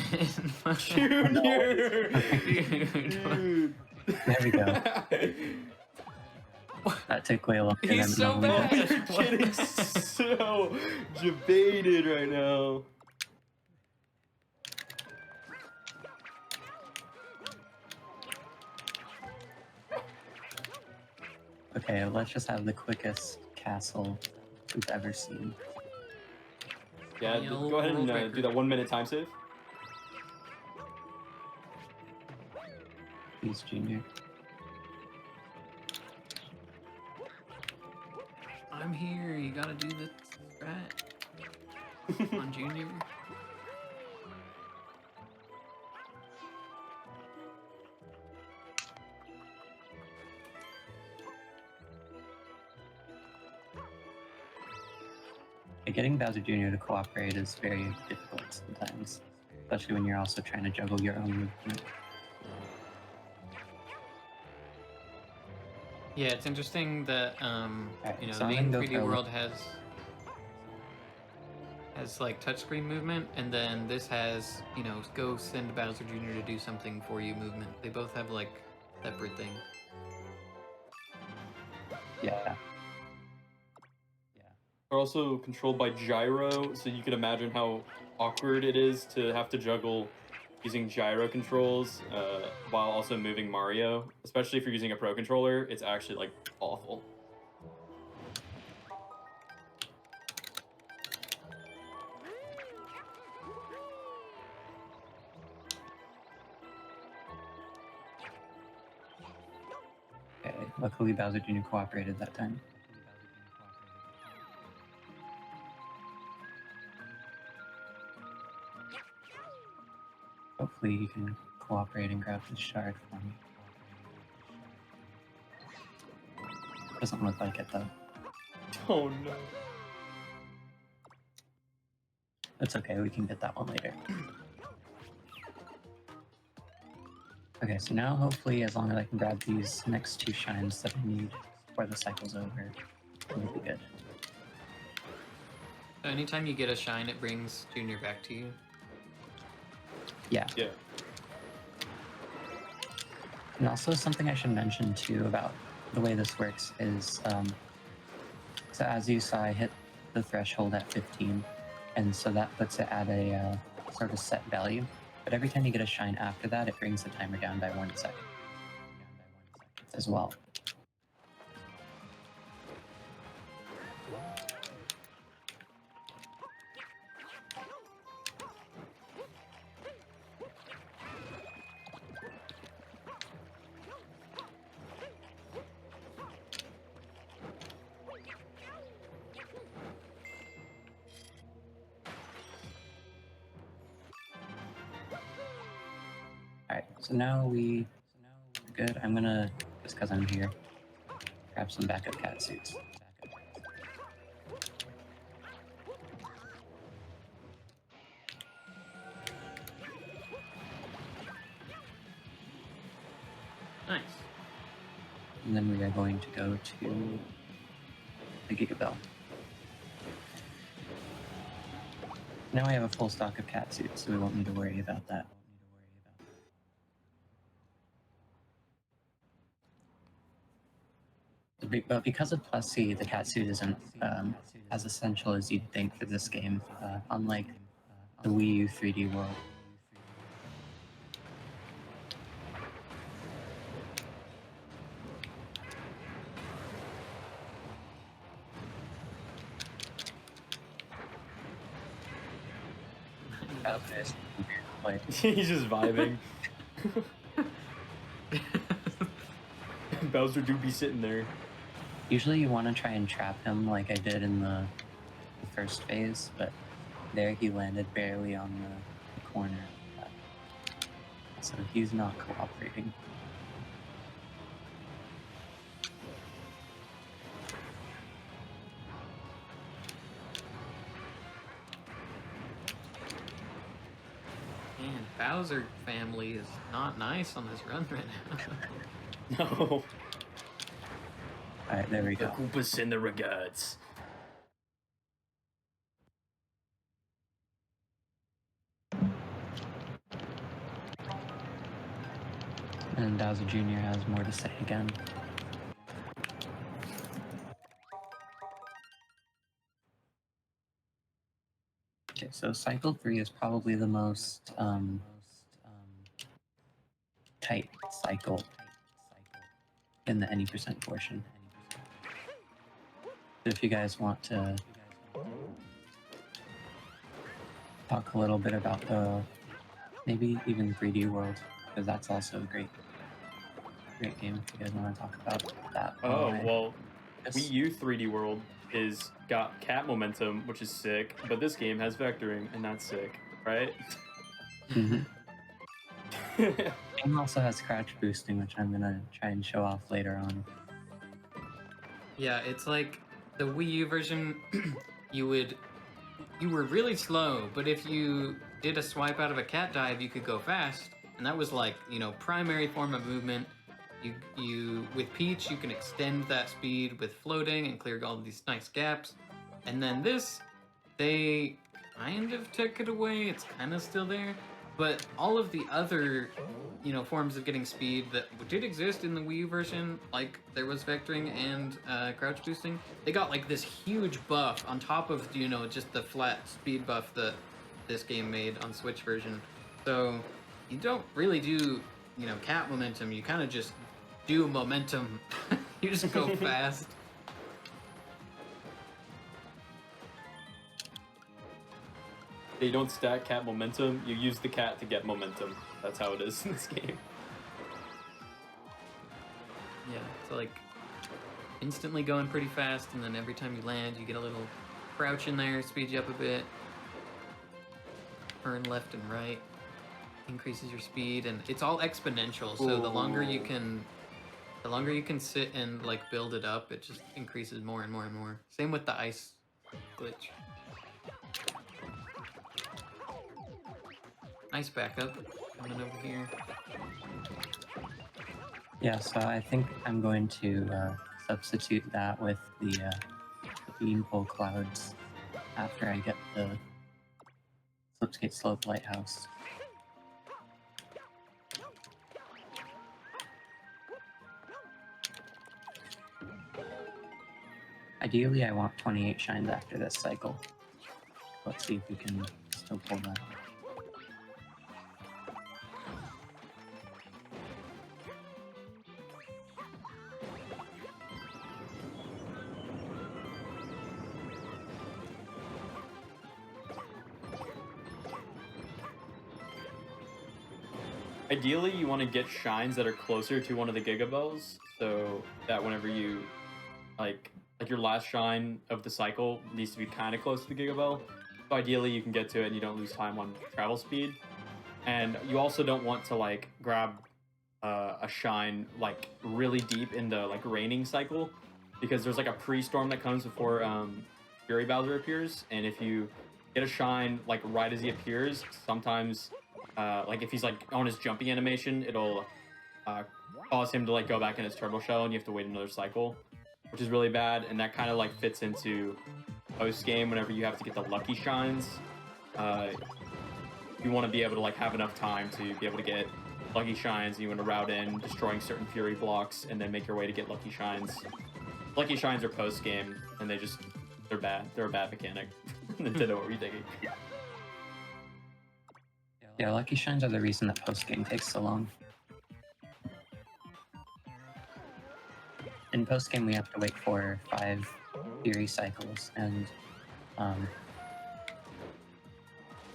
Junior! Dude. There we go. That took way longer than He's it so normally bad. does. You're getting so debated right now. Okay, let's just have the quickest castle we've ever seen. Yeah, You'll go ahead and roll record. do that 1 minute time save. Please, Junior. I'm here. You gotta do the strat. Come on, Junior. Getting Bowser Jr. to cooperate is very difficult sometimes, especially when you're also trying to juggle your own movement. Yeah, it's interesting that Alright, you know, so the I'm main gonna go 3D for- world has like touchscreen movement, and then this has, you know, go send Bowser Jr. to do something for you movement. They both have like separate things. Yeah. Are also controlled by gyro, so you can imagine how awkward it is to have to juggle using gyro controls while also moving Mario. Especially if you're using a pro controller, it's actually like awful. Okay, luckily Bowser Jr. cooperated that time. Hopefully he can cooperate and grab this shard for me. Doesn't look like it though. Oh no. That's okay, we can get that one later. Okay, so now hopefully as long as I can grab these next two shines that I need before the cycle's over, it'll be good. So anytime you get a shine, it brings Junior back to you. Yeah. Yeah. And also something I should mention too about the way this works is, so as you saw, I hit the threshold at 15, and so that puts it at a sort of set value. But every time you get a shine after that, it brings the timer down by 1 second as well. Alright, so now we're good. I'm gonna, just because I'm here, grab some backup cat suits. Nice. And then we are going to go to the Gigabell. Now I have a full stock of cat suits, so we won't need to worry about that. But because of Plus C, the cat suit isn't as essential as you'd think for this game, unlike the Wii U 3D world. Okay. play. He's just vibing. Bowser do be sitting there. Usually you want to try and trap him like I did in the first phase, but there he landed barely on the corner. So he's not cooperating. Man, Bowser family is not nice on this run right now. No. Alright, there we The go. Koopas send the regards. And Bowser Jr. has more to say again. Okay, so cycle 3 is probably the most tight cycle in the any percent portion. If you guys want to talk a little bit about the maybe even 3D World, because that's also a great game if you guys want to talk about that. Oh, well, Yes. Wii U 3D World is got cat momentum, which is sick, but this game has vectoring, and that's sick, right? Mhm. Game also has crouch boosting, which I'm gonna try and show off later on. Yeah, it's like the Wii U version. you were really slow, but if you did a swipe out of a cat dive, you could go fast, and that was like primary form of movement. You with Peach, you can extend that speed with floating and clear all these nice gaps, and then this, they kind of took it away. It's kind of still there, but all of the other forms of getting speed that did exist in the Wii U version, like there was vectoring and crouch boosting, they got like this huge buff on top of just the flat speed buff that this game made on Switch version. So you don't really do cat momentum, you kind of just do momentum. You just go fast. You don't stack cat momentum, you use the cat to get momentum. That's how it is in this game. Yeah, it's like instantly going pretty fast, and then every time you land, you get a little crouch in there, speeds you up a bit. Turn left and right, increases your speed, and it's all exponential. So the longer you can sit and like build it up, it just increases more and more and more. Same with the ice glitch. Nice backup coming over here. Yeah, so I think I'm going to substitute that with the beanpole clouds after I get the Slipskate Slope Lighthouse. Ideally, I want 28 shines after this cycle. Let's see if we can still pull that off. Ideally, you want to get shines that are closer to one of the Gigabells, so that whenever you, like your last shine of the cycle needs to be kind of close to the Gigabell. So ideally, you can get to it and you don't lose time on travel speed. And you also don't want to like grab a shine like really deep in the like raining cycle, because there's like a pre-storm that comes before Fury Bowser appears, and if you get a shine like right as he appears, sometimes like if he's like on his jumping animation, it'll cause him to like go back in his turtle shell, and you have to wait another cycle, which is really bad. And that kind of like fits into post game whenever you have to get the lucky shines. You want to be able to like have enough time to be able to get lucky shines, and you want to route in destroying certain fury blocks and then make your way to get lucky shines. Lucky shines are post game, and they're bad. They're a bad mechanic. Nintendo, what were you thinking? Yeah, lucky shines are the reason that post game takes so long. In post game, we have to wait for 5 Fury cycles, and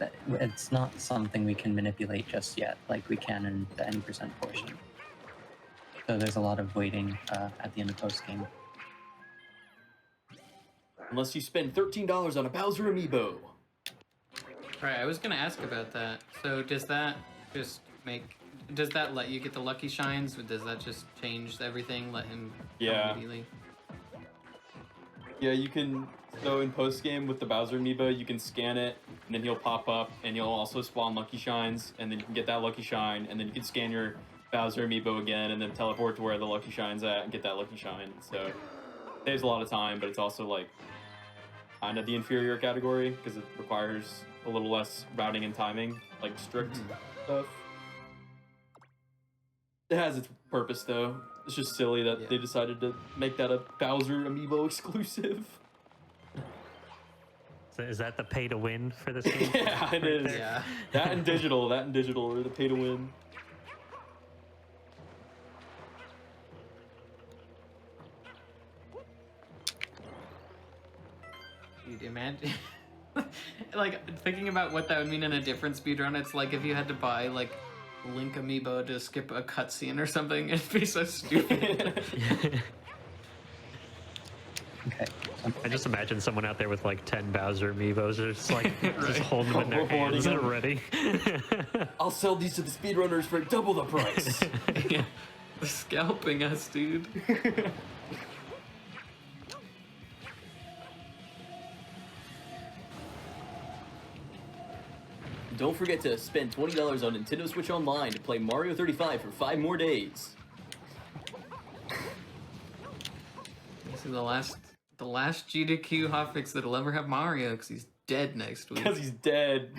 it's not something we can manipulate just yet, like we can in the any percent portion. So there's a lot of waiting at the end of post game. Unless you spend $13 on a Bowser amiibo. Right, I was gonna ask about that. So does that just does that let you get the lucky shines? Or does that just change everything? Let him come Yeah. immediately? Yeah, you can. So in post game with the Bowser amiibo, you can scan it, and then he'll pop up, and you'll also spawn lucky shines, and then you can get that lucky shine, and then you can scan your Bowser amiibo again, and then teleport to where the lucky shine's at and get that lucky shine. So it saves a lot of time, but it's also like kind of the inferior category because it requires a little less routing and timing, like strict stuff. It has its purpose though. It's just silly that they decided to make that a Bowser amiibo exclusive. So is that the pay to win for this game? Yeah, it is. Yeah. That and digital are the pay to win. Dude, imagine, like, thinking about what that would mean in a different speedrun, it's like if you had to buy, like, Link amiibo to skip a cutscene or something, it'd be so stupid. Okay. I just imagine someone out there with like 10 Bowser amiibos, just like just Right. holding them in their Hoarding hands them. already. I'll sell these to the speedrunners for double the price. Yeah. They're scalping us, dude. Don't forget to spend $20 on Nintendo Switch Online to play Mario 35 for 5 more days. This is the last GDQ hotfix that'll ever have Mario, because he's dead next week. Because he's dead.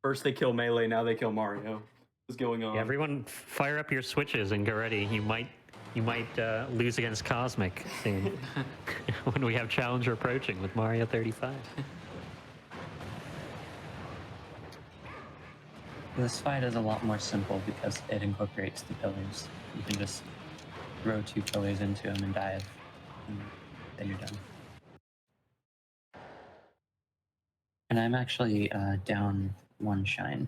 First they kill Melee, now they kill Mario. What's going on? Yeah, everyone, fire up your switches and get ready. You might lose against Cosmic soon when we have Challenger approaching with Mario 35. This fight is a lot more simple because it incorporates the pillars. You can just throw 2 pillars into them and dive, and then you're done. And I'm actually down 1 shine.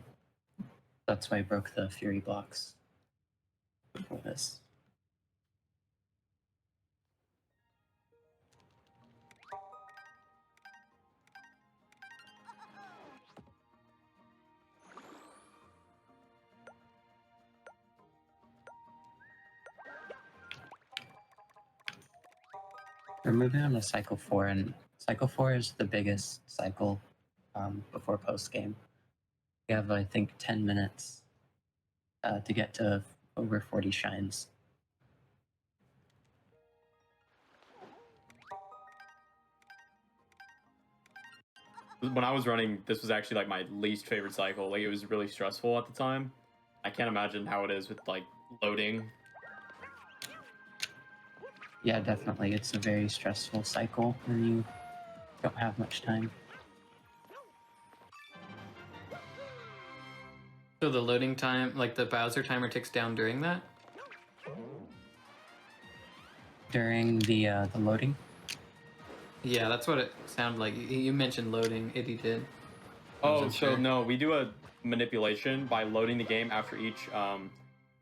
That's why I broke the Fury blocks before this. We're moving on to cycle 4, and cycle 4 is the biggest cycle before post game. We have, I think, 10 minutes to get to over 40 shines. When I was running, this was actually like my least favorite cycle. Like it was really stressful at the time. I can't imagine how it is with like loading. Yeah, definitely. It's a very stressful cycle when you don't have much time. So the loading time, like the Bowser timer, ticks down during that? During the loading, Yeah, that's what it sounded like. You mentioned loading, Itty did. I Oh, wasn't so sure. no, we do a manipulation by loading the game after each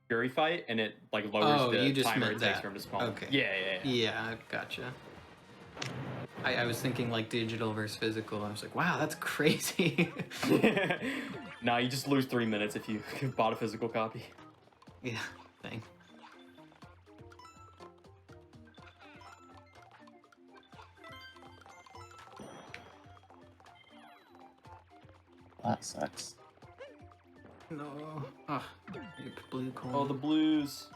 Fury fight, and it like lowers Oh, the you just timer meant it takes that. for him to spawn. Okay. Yeah. Yeah, gotcha. I was thinking like digital versus physical. I was like, wow, that's crazy. Nah, you just lose 3 minutes if you bought a physical copy. Yeah, dang. that sucks. No. Ah, blue coin. Oh, the blues.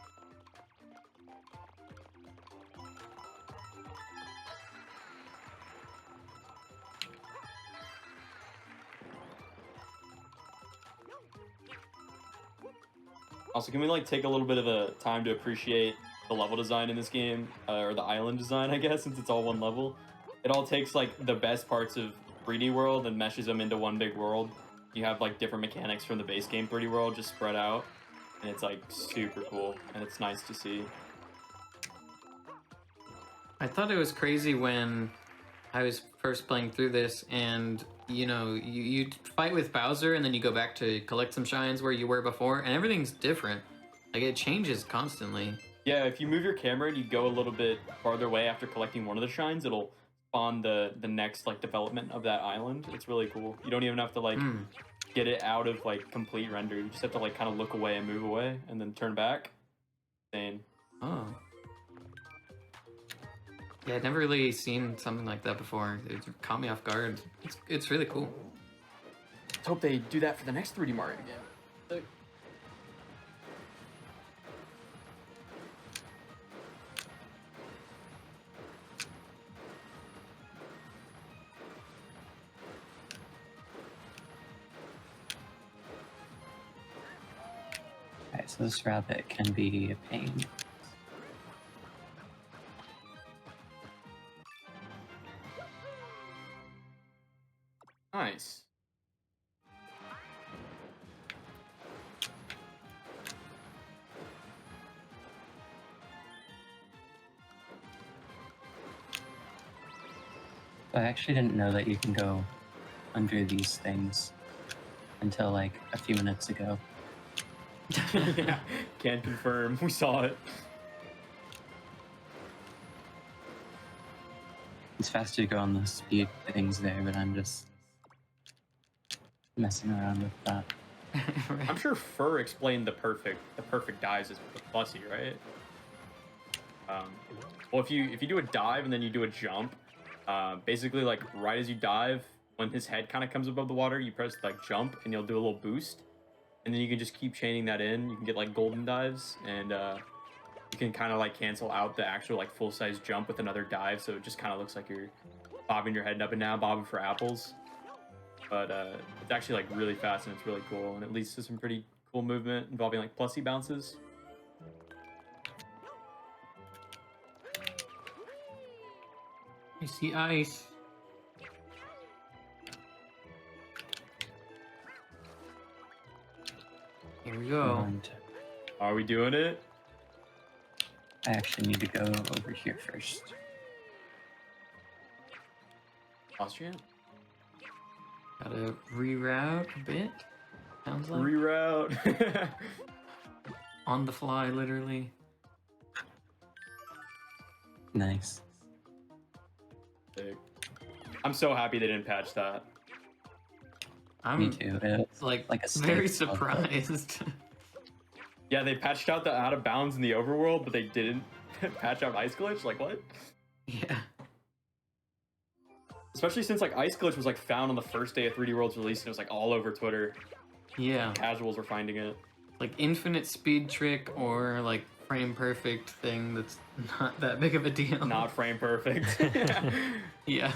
Also, can we like take a little bit of a time to appreciate the level design in this game, or the island design, I guess, since it's all one level? It all takes like the best parts of 3D World and meshes them into one big world. You have like different mechanics from the base game 3D World just spread out, and it's like super cool, and it's nice to see. I thought it was crazy when I was first playing through this, and you know, you fight with Bowser, and then you go back to collect some shines where you were before, and everything's different. Like it changes constantly. Yeah, if you move your camera and you go a little bit farther away after collecting one of the shines, it'll spawn the next like development of that island. It's really cool. You don't even have to like get it out of like complete render. You just have to like kind of look away and move away and then turn back. And Oh. Yeah, I'd never really seen something like that before. It caught me off guard. It's really cool. let's hope they do that for the next 3D Mario game. Okay, so this rabbit can be a pain. Nice. I actually didn't know that you can go under these things until like a few minutes ago. Yeah, can confirm. We saw it. It's faster to go on the speed things there, but I'm just messing around with that. I'm sure Fur explained the perfect dives is Plussy, right? Well, if you do a dive and then you do a jump, basically like right as you dive, when his head kind of comes above the water, you press like jump and you'll do a little boost, and then you can just keep chaining that in. You can get like golden dives, and you can kind of like cancel out the actual like full size jump with another dive, so it just kind of looks like you're bobbing your head up and down, bobbing for apples. But it's actually like really fast and it's really cool, and it leads to some pretty cool movement involving like plussy bounces. I see ice. Here we go. And Are we doing it? I actually need to go over here first. Austrian? Gotta reroute a bit. Sounds like Reroute. on the fly, literally. Nice. Sick. I'm so happy they didn't patch that. I'm Me too. It's like like a very staple of it. surprised. Yeah, they patched out the out of bounds in the overworld, but they didn't patch out Ice Glitch. Like what? Yeah. Especially since like Ice Glitch was like found on the first day of 3D World's release, and it was like all over Twitter. Yeah. Casuals were finding it. Like infinite speed trick or like frame perfect thing that's not that big of a deal. Not frame perfect. Yeah.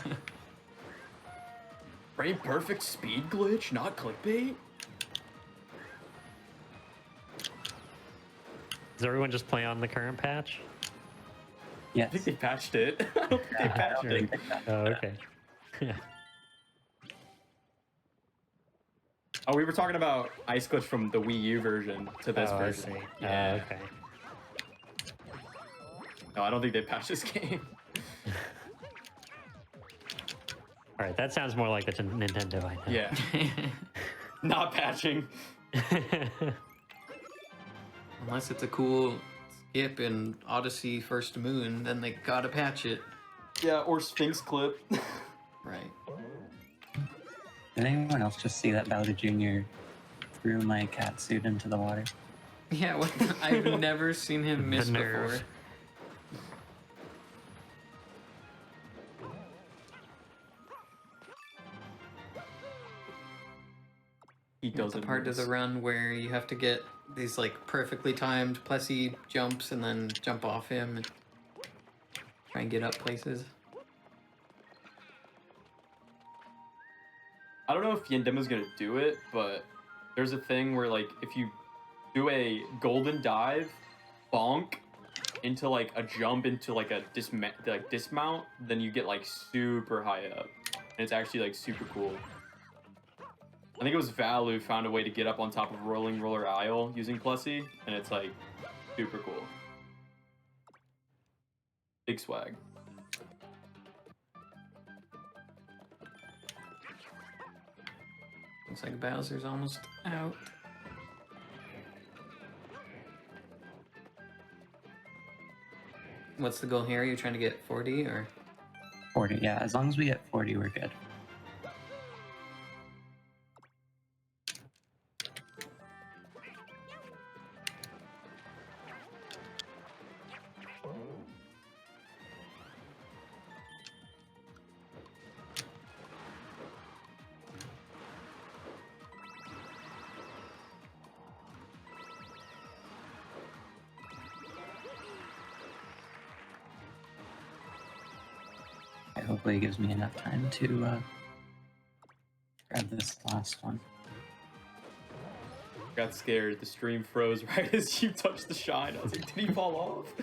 Frame perfect speed glitch, not clickbait. Does everyone just play on the current patch? I Yes. think they patched it. I don't think they I patched don't it. think that- Oh, okay. Oh, we were talking about Ice Glitch from the Wii U version to this Oh, I version. see. Yeah. Okay. No, I don't think they patched this game. All right, that sounds more like the Nintendo I know. Yeah. Not patching. Unless it's a cool skip in Odyssey First Moon, then they gotta patch it. Yeah, or Sphinx clip. Right. Did anyone else just see that Bowser Jr. threw my cat suit into the water? Yeah, what I've never seen him miss The nerve. before. He There's doesn't. the part of the run where you have to get these like perfectly timed Plessy jumps and then jump off him and try and get up places. I don't know if Yandemo's gonna do it, but there's a thing where like if you do a golden dive, bonk into like a jump into like a dismount, then you get like super high up, and it's actually like super cool. I think it was Val who found a way to get up on top of Rolling Roller Isle using Plessy, and it's like super cool. Big swag. Looks like Bowser's almost out. What's the goal here? Are you trying to get 40 or? 40, yeah. As long as we get 40, we're good. Hopefully it gives me enough time to grab this last one. Got scared. The stream froze right as you touched the shine. I was like, did he fall off?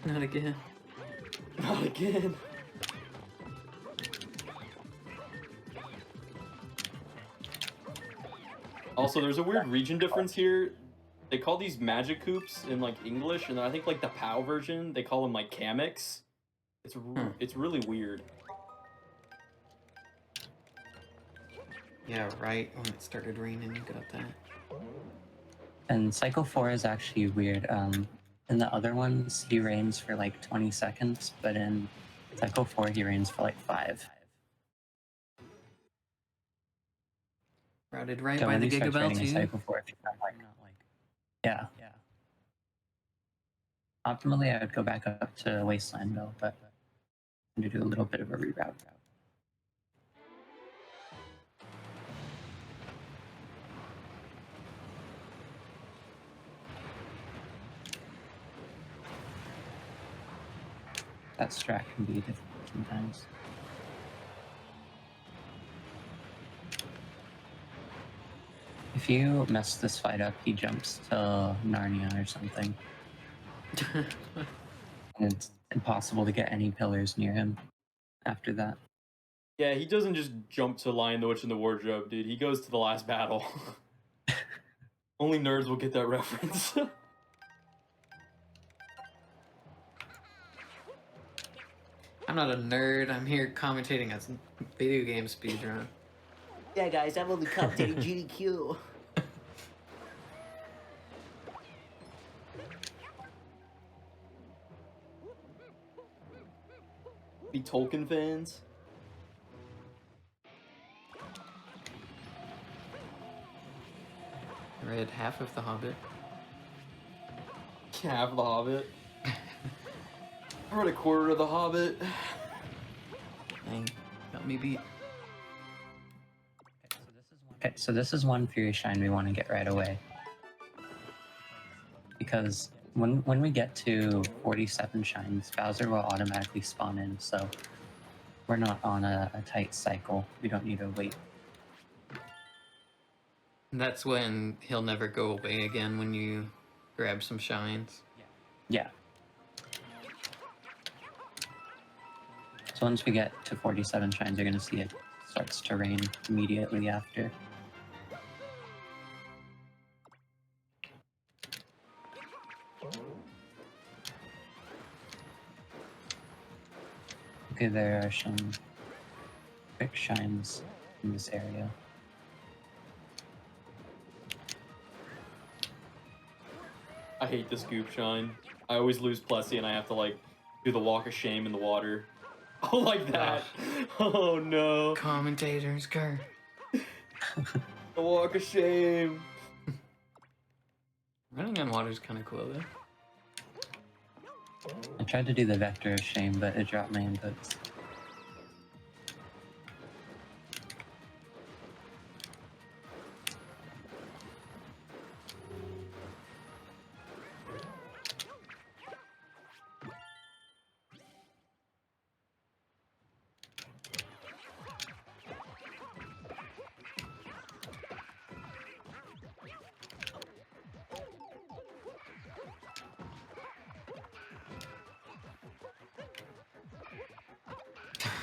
Not again. Not again. Also, there's a weird region difference here. They call these magic coops in like English, and I think like the POW version, they call them like Kameks. It's really weird. Yeah, right when it started raining, you got that. And cycle 4 is actually weird. In the other ones, he rains for like 20 seconds, but in cycle 4, he rains for like 5. Routed right So by when the he starts Gigabell raining in too. cycle 4, if you're not like, yeah. Optimally, I would go back up to Wasteland though, but I'm going to do a little bit of a reroute. That strat can be difficult sometimes. If you mess this fight up, he jumps to Narnia or something. And it's impossible to get any pillars near him after that. Yeah, he doesn't just jump to Lion the Witch in the Wardrobe, dude. He goes to the last battle. Only nerds will get that reference. I'm not a nerd. I'm here commentating a video game speedrun. Yeah, guys, I'm only commentating GDQ. Be Tolkien fans. I read half of The Hobbit. Half of The Hobbit. I read a quarter of The Hobbit. Dang, got me beat. Okay, so this is one Fury Shine we want to get right away. Because when we get to 47 shines, Bowser will automatically spawn in, so we're not on a tight cycle. We don't need to wait. And that's when he'll never go away again when you grab some shines. Yeah. So once we get to 47 shines, you're going to see it starts to rain immediately after. Okay, there are some quick shines in this area. I hate this goop shine. I always lose Plessy and I have to like do the walk of shame in the water. Oh, like that. Oh no. Commentators, Kurt. The walk of shame. Running on water is kind of cool, though. I tried to do the vector of shame, but it dropped my inputs.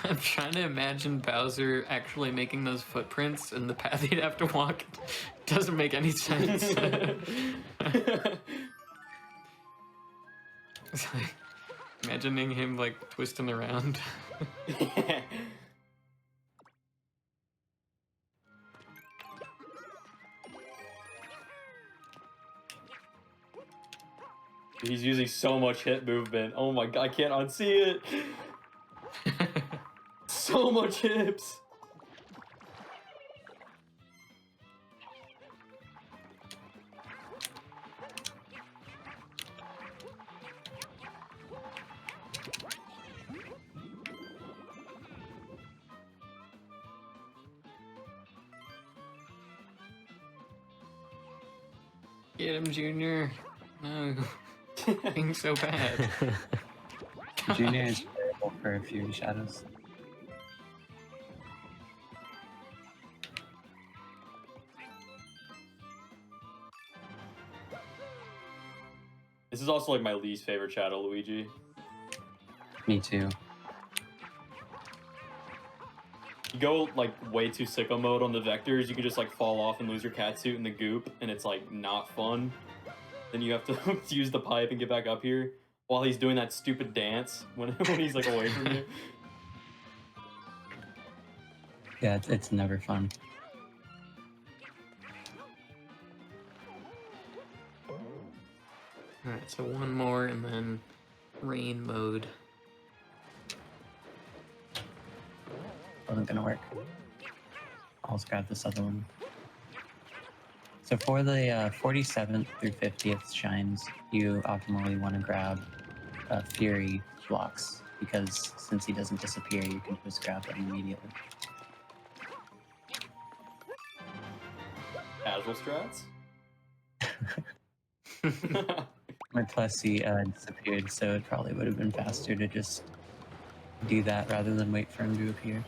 I'm trying to imagine Bowser actually making those footprints and the path he'd have to walk. Doesn't make any sense. It's like, imagining him like twisting around. he's using so much hit movement. Oh my god, I can't unsee it. So much hips. Get him, Junior. No. Being so bad. Junior is terrible for Fury Shadows. This is also like my least favorite Shadow Luigi. Me too. You go like way too sicko mode on the vectors, you can just like fall off and lose your catsuit in the goop, and it's like not fun. Then you have to use the pipe and get back up here while he's doing that stupid dance when he's like away from you. Yeah, it's never fun. Alright, so one more and then rain mode. Wasn't gonna work. I'll just grab this other one. So for the 47th through 50th shines, you optimally want to grab Fury blocks, because since he doesn't disappear, you can just grab them immediately. Casual strats? My Plessy disappeared, so it probably would have been faster to just do that rather than wait for him to appear.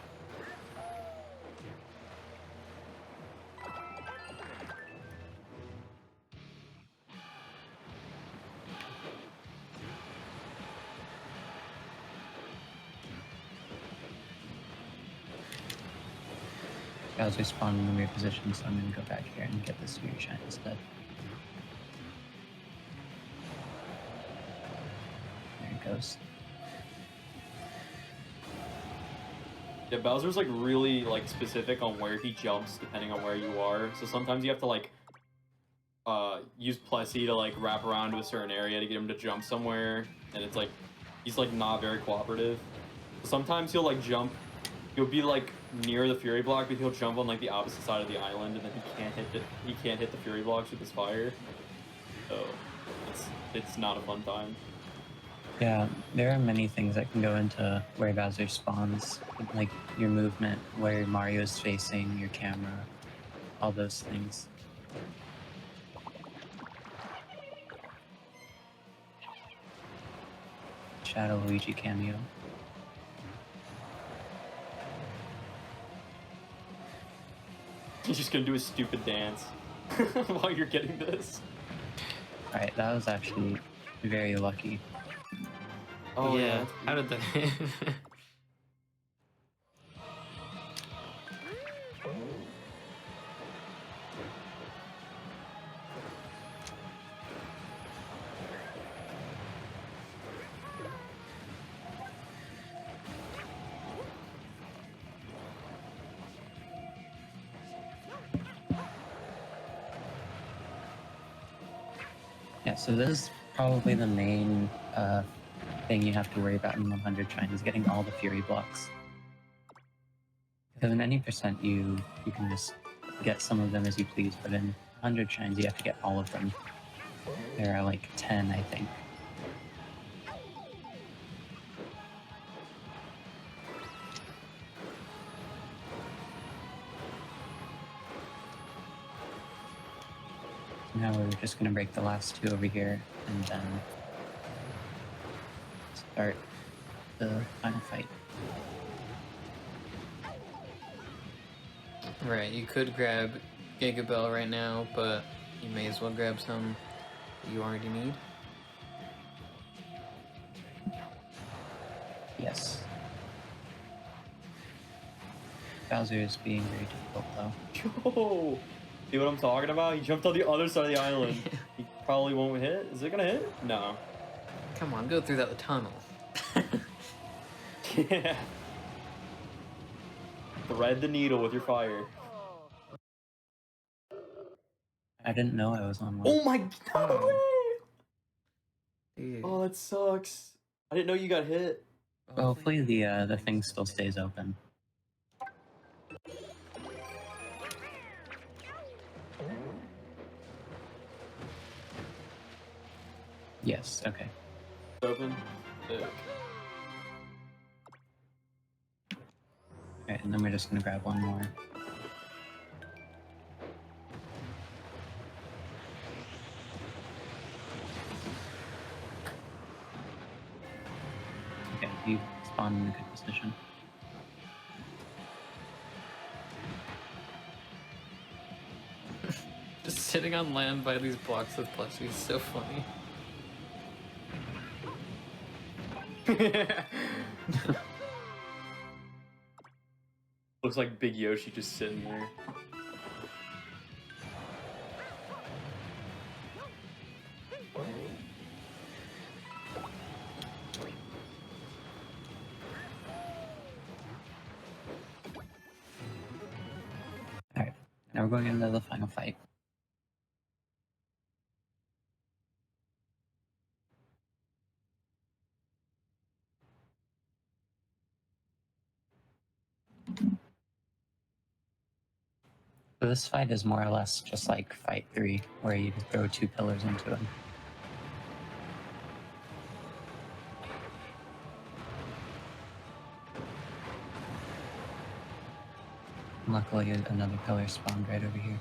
Bowser spawned in a weird position, so I'm gonna go back here and get this Fury shine instead. There it goes. Yeah, Bowser's like really like specific on where he jumps depending on where you are. So sometimes you have to like use Plessy to like wrap around to a certain area to get him to jump somewhere, and it's like he's like not very cooperative. Sometimes he'll like jump, he'll be like near the Fury block, but he'll jump on like the opposite side of the island, and then he can't hit the Fury blocks with his fire. So it's not a fun time. Yeah, there are many things that can go into where Bowser spawns, like your movement, where Mario's facing, your camera, all those things. Shadow Luigi cameo. He's just gonna do a stupid dance while you're getting this. Alright, that was actually very lucky. Oh yeah. How did that Yeah, so this is probably the main thing you have to worry about in 100 Shine, is getting all the Fury blocks. Because in any percent you can just get some of them as you please, but in 100 Shines you have to get all of them. There are like 10, I think. Now we're just going to break the last two over here and then start the final fight. Right, you could grab Gigabell right now, but you may as well grab some you already need. Yes. Bowser is being very difficult though. Yo, see what I'm talking about? He jumped on the other side of the island. He probably won't hit. Is it gonna hit? No. Come on, go through that tunnel. Yeah. Thread the needle with your fire. I didn't know I was on one. Oh my god! Dude. Oh, that sucks. I didn't know you got hit. Well, hopefully the thing still stays open. Yes, okay. Open. Sick. Alright, and then we're just gonna grab one more. Okay, you spawned in a good position. Just sitting on land by these blocks with plushies is so funny. Looks like Big Yoshi just sitting there. Alright, now we're going into the final fight. So this fight is more or less just like Fight 3, where you just throw 2 pillars into him. Luckily, another pillar spawned right over here.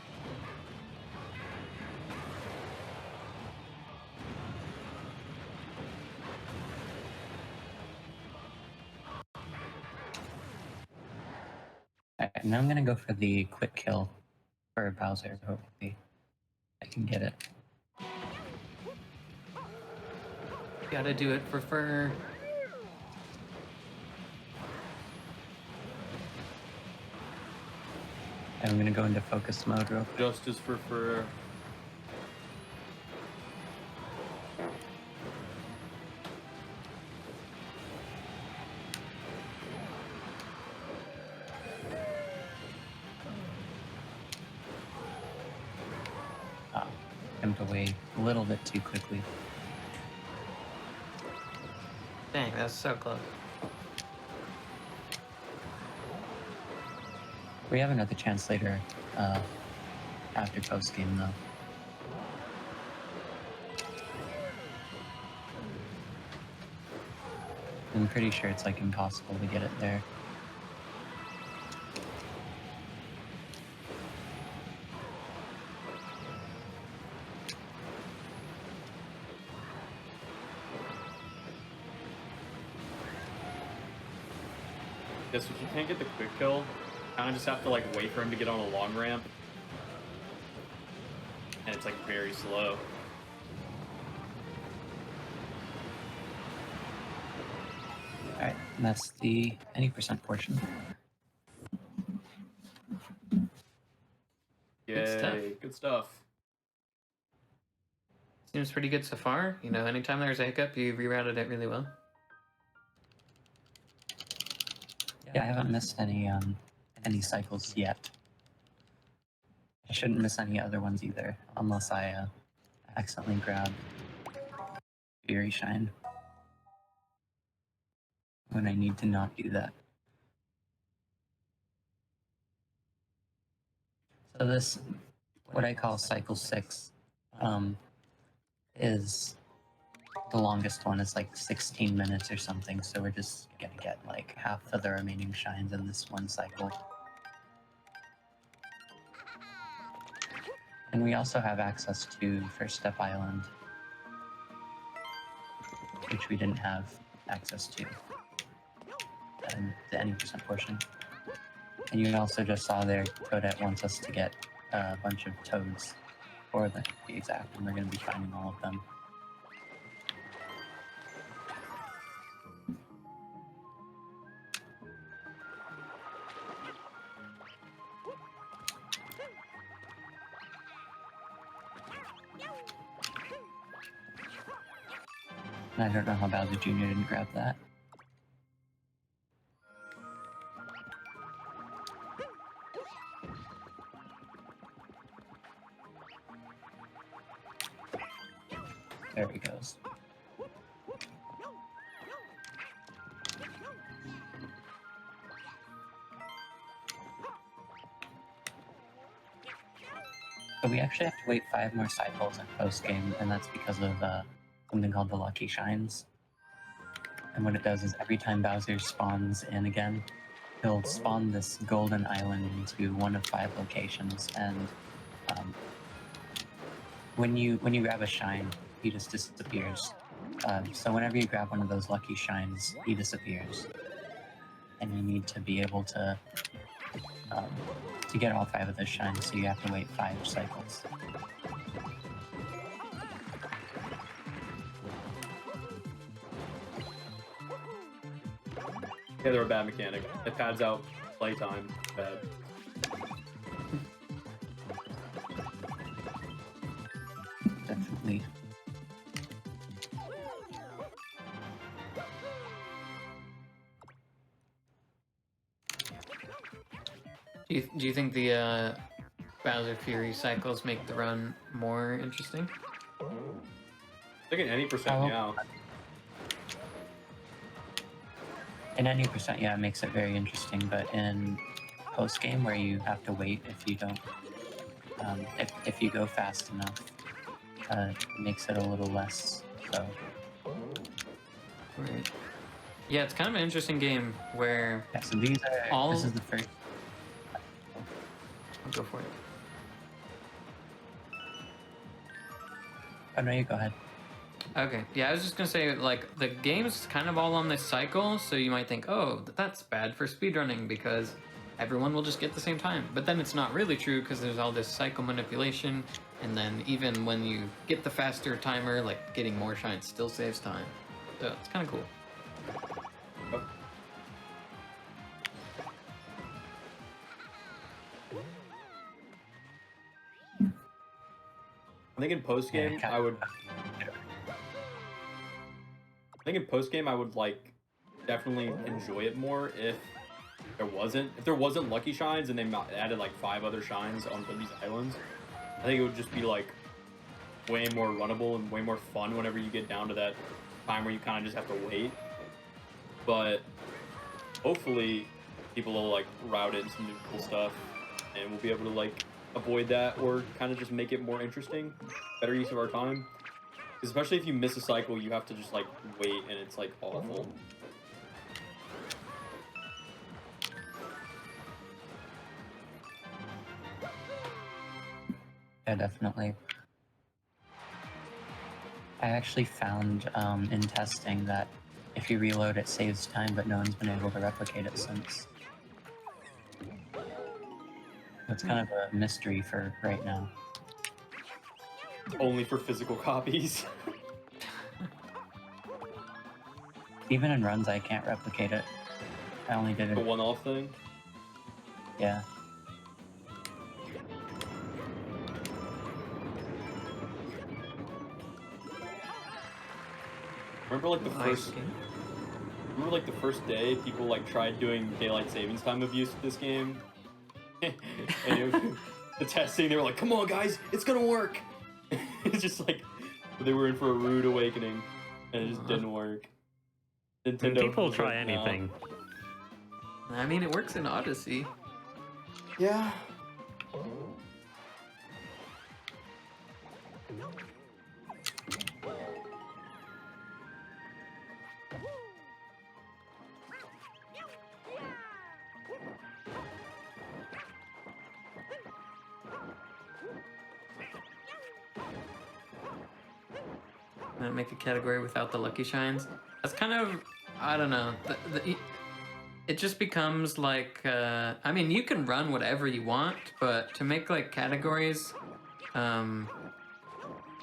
Alright, now I'm gonna go for the quick kill for Bowser. Hopefully, I can get it. Gotta do it for fur. I'm gonna go into focus mode real quick. Justice for fur. Jumped away a little bit too quickly. Dang, that's so close. We have another chance later, after post game though. I'm pretty sure it's like impossible to get it there. Guess if you can't get the quick kill, kind of just have to like wait for him to get on a long ramp, and it's like very slow. Alright, and that's the any percent portion. Yay, stuff. good stuff. Seems pretty good so far. You know, anytime there's a hiccup, you rerouted it really well. Yeah, I haven't missed any cycles yet. I shouldn't miss any other ones either, unless I accidentally grab Fury Shine. When I need to not do that. So this, what I call cycle 6, is the longest one. Is like 16 minutes or something, so we're just gonna get like half of the remaining shines in this one cycle. And we also have access to First Step Island, which we didn't have access to in the any percent portion. And you also just saw there, Toadette wants us to get a bunch of toads, or the exact, and we're going to be finding all of them. And I don't know how Bowser Jr. didn't grab that. There he goes. But we actually have to wait 5 more cycles in post-game, and that's because of something called the Lucky Shines. And what it does is every time Bowser spawns in again, he'll spawn this golden island into one of 5 locations, and when you grab a shine, he just disappears. So whenever you grab one of those lucky shines, he disappears, and you need to be able to get all 5 of those shines. So you have to wait 5 cycles. Yeah, they're a bad mechanic. It pads out playtime. Bad. Definitely. Do you think the Bowser Fury cycles make the run more interesting? I think in any percent, Oh. yeah. In any percent, yeah, it makes it very interesting. But in post game, where you have to wait if you don't, if you go fast enough, it makes it a little less. So Right. Yeah, it's kind of an interesting game where yeah, so these are. All- This is the first. I'll go for it. Oh no, you go ahead. Okay, yeah, I was just gonna say, like, the game's kind of all on this cycle, so you might think, oh, that's bad for speedrunning because everyone will just get the same time. But then it's not really true because there's all this cycle manipulation, and then even when you get the faster timer, like, getting more shines still saves time. So it's kind of cool. I think in post game, Yeah, I would. I think in post game, I would like definitely enjoy it more if there wasn't lucky shines and they added like 5 other shines onto these islands. I think it would just be like way more runnable and way more fun whenever you get down to that time where you kind of just have to wait. But hopefully people will like route in some new cool stuff and we'll be able to like avoid that or kind of just make it more interesting, better use of our time. Especially if you miss a cycle, you have to just like wait and it's like awful. Yeah, definitely. I actually found in testing that if you reload, it saves time, but no one's been able to replicate it since. It's kind of a mystery for right now. Only for physical copies. Even in runs, I can't replicate it. I only did The it. one-off thing. Yeah. Remember like the Nice first game. remember like the first day people like tried doing daylight savings time abuse with this game? And it was, the testing, they were like, come on guys, it's gonna work. It's just like they were in for a rude awakening and it just didn't work. Nintendo People was try like, nah. anything. I mean, it works in Odyssey. Yeah. I'm gonna make a category without the lucky shines. That's kind of, I don't know. It just becomes like, I mean, you can run whatever you want, but to make like categories,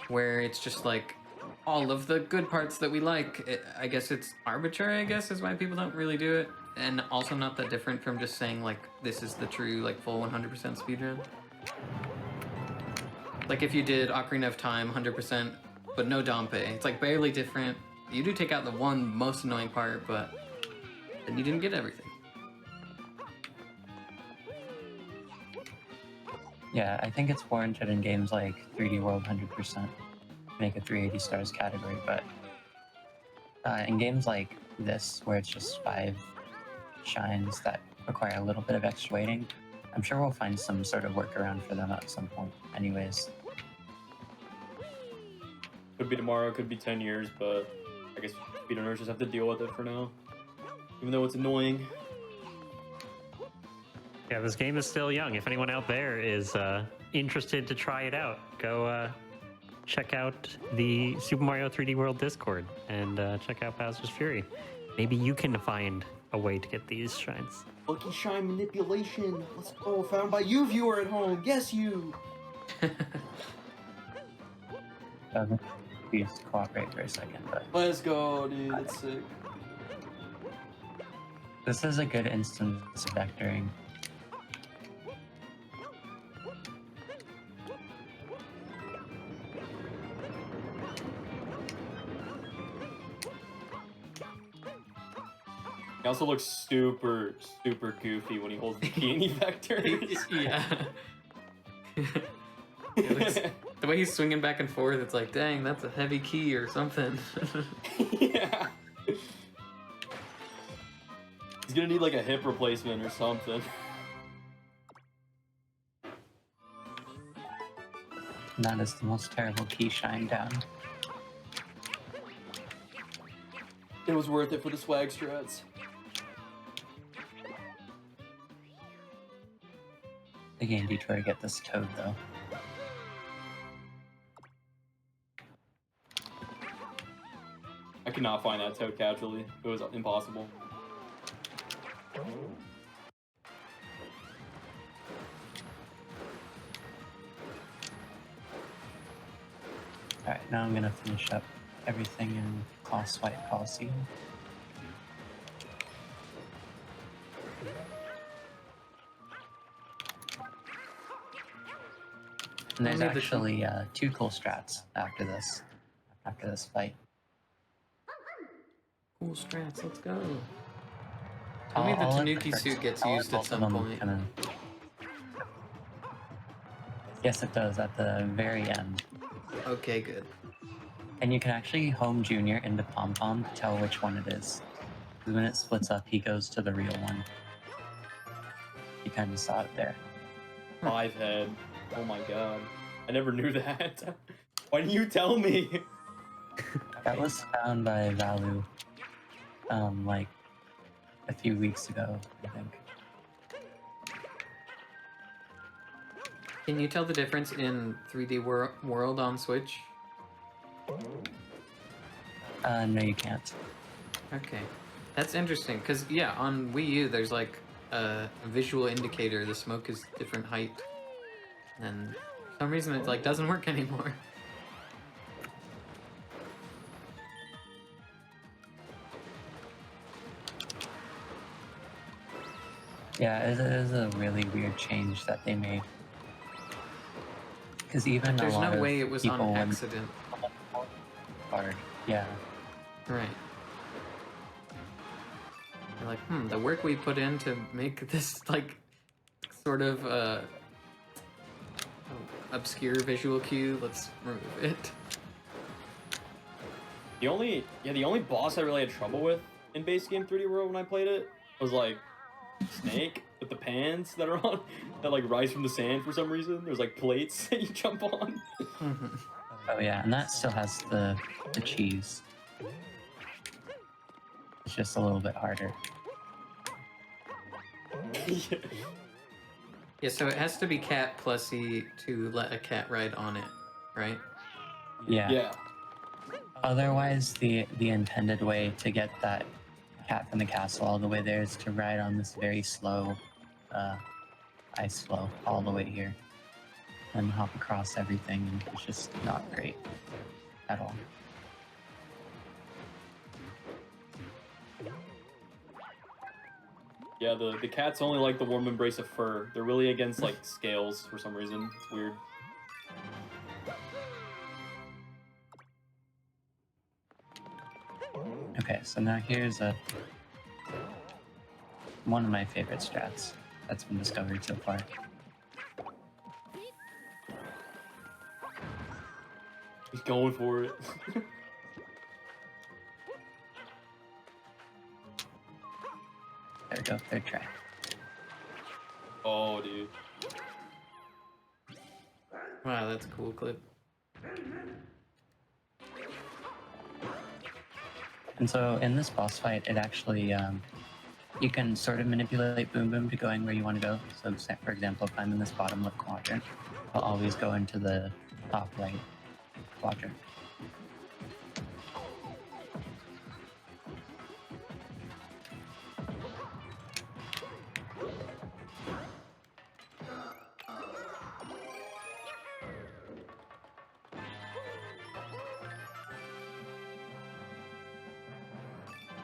where it's just like all of the good parts that we like, I guess it's arbitrary. I guess is why people don't really do it, and also not that different from just saying like this is the true like full 100% speedrun. Like if you did Ocarina of Time 100%, but no Dompe, it's like barely different. You do take out the one most annoying part, but then you didn't get everything. Yeah, I think it's warranted in games like 3D World 100%. Make a 380 stars category, but in games like this, where it's just 5 shines that require a little bit of extra waiting, I'm sure we'll find some sort of workaround for them at some point. Anyways, Could be tomorrow, could be 10 years, but I guess speedrunners just have to deal with it for now. Even though it's annoying. Yeah, this game is still young. If anyone out there is interested to try it out, go check out the Super Mario 3D World Discord and check out Bowser's Fury. Maybe you can find a way to get these shines. Lucky shine manipulation. Let's go. Found by you, viewer at home. Yes, you. please cooperate for a second, but Let's go, dude. That's sick. this is a good instance of vectoring. He also looks super goofy when he holds the key and he vectors. Yeah. It looks- the way he's swinging back and forth, it's like, dang, that's a heavy key or something. Yeah. He's gonna need like a hip replacement or something. And that is the most terrible key shine down. It was worth it for the swag strats. The game detour to get this toad though. I could not find that toad casually. It was impossible. Alright, now I'm gonna finish up everything in class white policy. And there's Only the- actually two cool strats after this fight. Cool strats, let's go. Tell me the I'll let Tanuki first- suit gets I'll let used at both of some them point. kinda- Yes, it does at the very end. Okay, good. And you can actually home Junior into Pom Pom to tell which one it is. 'Cause when it splits up, he goes to the real one. You kind of saw it there. 5 head. Oh my god. I never knew that. Why didn't you tell me? That was found by Valu, like a few weeks ago, I think. Can you tell the difference in 3D World on Switch? No, you can't. Okay. That's interesting, because, yeah, on Wii U, there's like a visual indicator. The smoke is different height. And for some reason, it like doesn't work anymore. Yeah, it is a really weird change that they made. Because even There's a lot no of way it was on people when- accident. hard. Yeah. Right. You're like, the work we put in to make this, like, sort of, obscure visual cue, let's remove it. The only boss I really had trouble with in base game 3D World when I played it was like Snake with the pans that are on that like rise from the sand for some reason. There's like plates that you jump on. Oh yeah, and that still has the cheese. It's just a little bit harder. Yeah. Yeah, so it has to be cat plussy to let a cat ride on it, right? Yeah. Yeah. Otherwise, the intended way to get that cat from the castle all the way there is to ride on this very slow ice flow all the way here and hop across everything, and it's just not great at all. Yeah, the cats only like the warm embrace of fur. They're really against like scales for some reason. It's weird. Okay, so now here's one of my favorite strats that's been discovered so far. He's going for it. There we go, third try. Oh, dude. Wow, that's a cool clip. And so in this boss fight, it actually you can sort of manipulate Boom Boom to going where you want to go. So, for example, if I'm in this bottom left quadrant, I'll always go into the top right quadrant.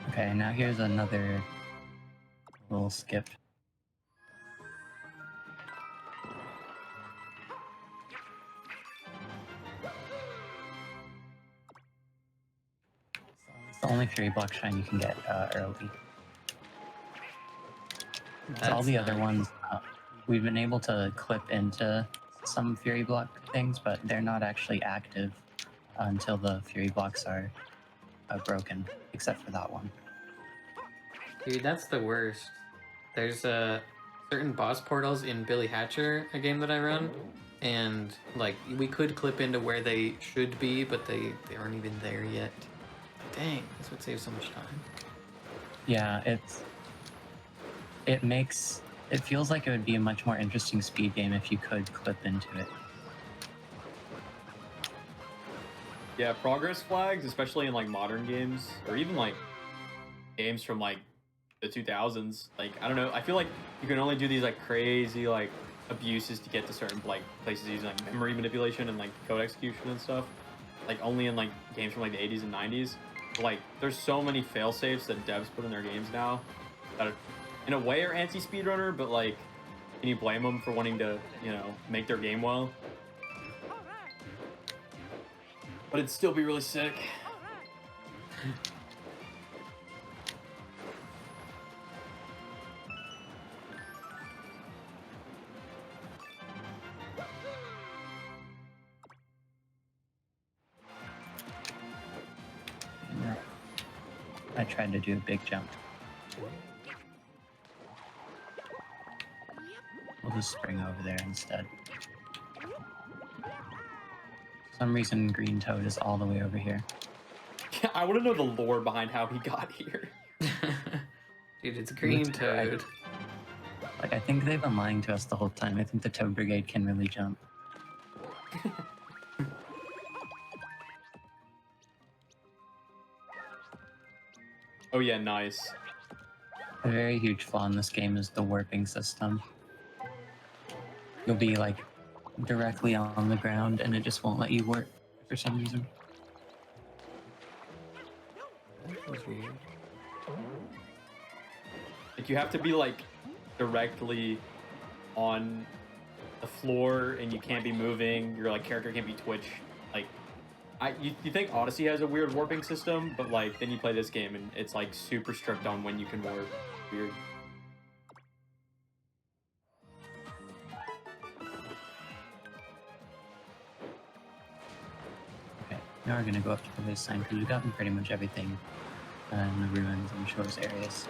Okay, now here's another little skip. It's the only Fury Block shine you can get early. So all the other ones, we've been able to clip into some Fury Block things, but they're not actually active until the Fury Blocks are broken, except for that one. Dude, that's the worst. There's certain boss portals in Billy Hatcher, a game that I run, and like we could clip into where they should be, but they aren't even there yet. Dang, this would save so much time. Yeah, it feels like it would be a much more interesting speed game if you could clip into it. Yeah, progress flags, especially in like modern games, or even like games from like the 2000s. Like, I don't know, I feel like you can only do these like crazy like abuses to get to certain like places using like memory manipulation and like code execution and stuff. Like only in like games from like the 80s and 90s. Like, there's so many fail safes that devs put in their games now that are, in a way, are anti-speedrunner, but like, can you blame them for wanting to, you know, make their game well? But it'd still be really sick. I tried to do a big jump. We'll just spring over there instead. For some reason, Green Toad is all the way over here. I want to know the lore behind how he got here. Dude, it's Green Toad. Like, I think they've been lying to us the whole time. I think the Toad Brigade can really jump. Oh yeah, nice. A very huge flaw in this game is the warping system. You'll be like directly on the ground and it just won't let you warp for some reason. That was weird. Like, you have to be like directly on the floor and you can't be moving. Your like character can't be twitch. Like, you think Odyssey has a weird warping system, but like then you play this game and it's like super strict on when you can warp. Weird. Okay, now we're gonna go up to the wasteland because we've gotten pretty much everything in the ruins and shores areas.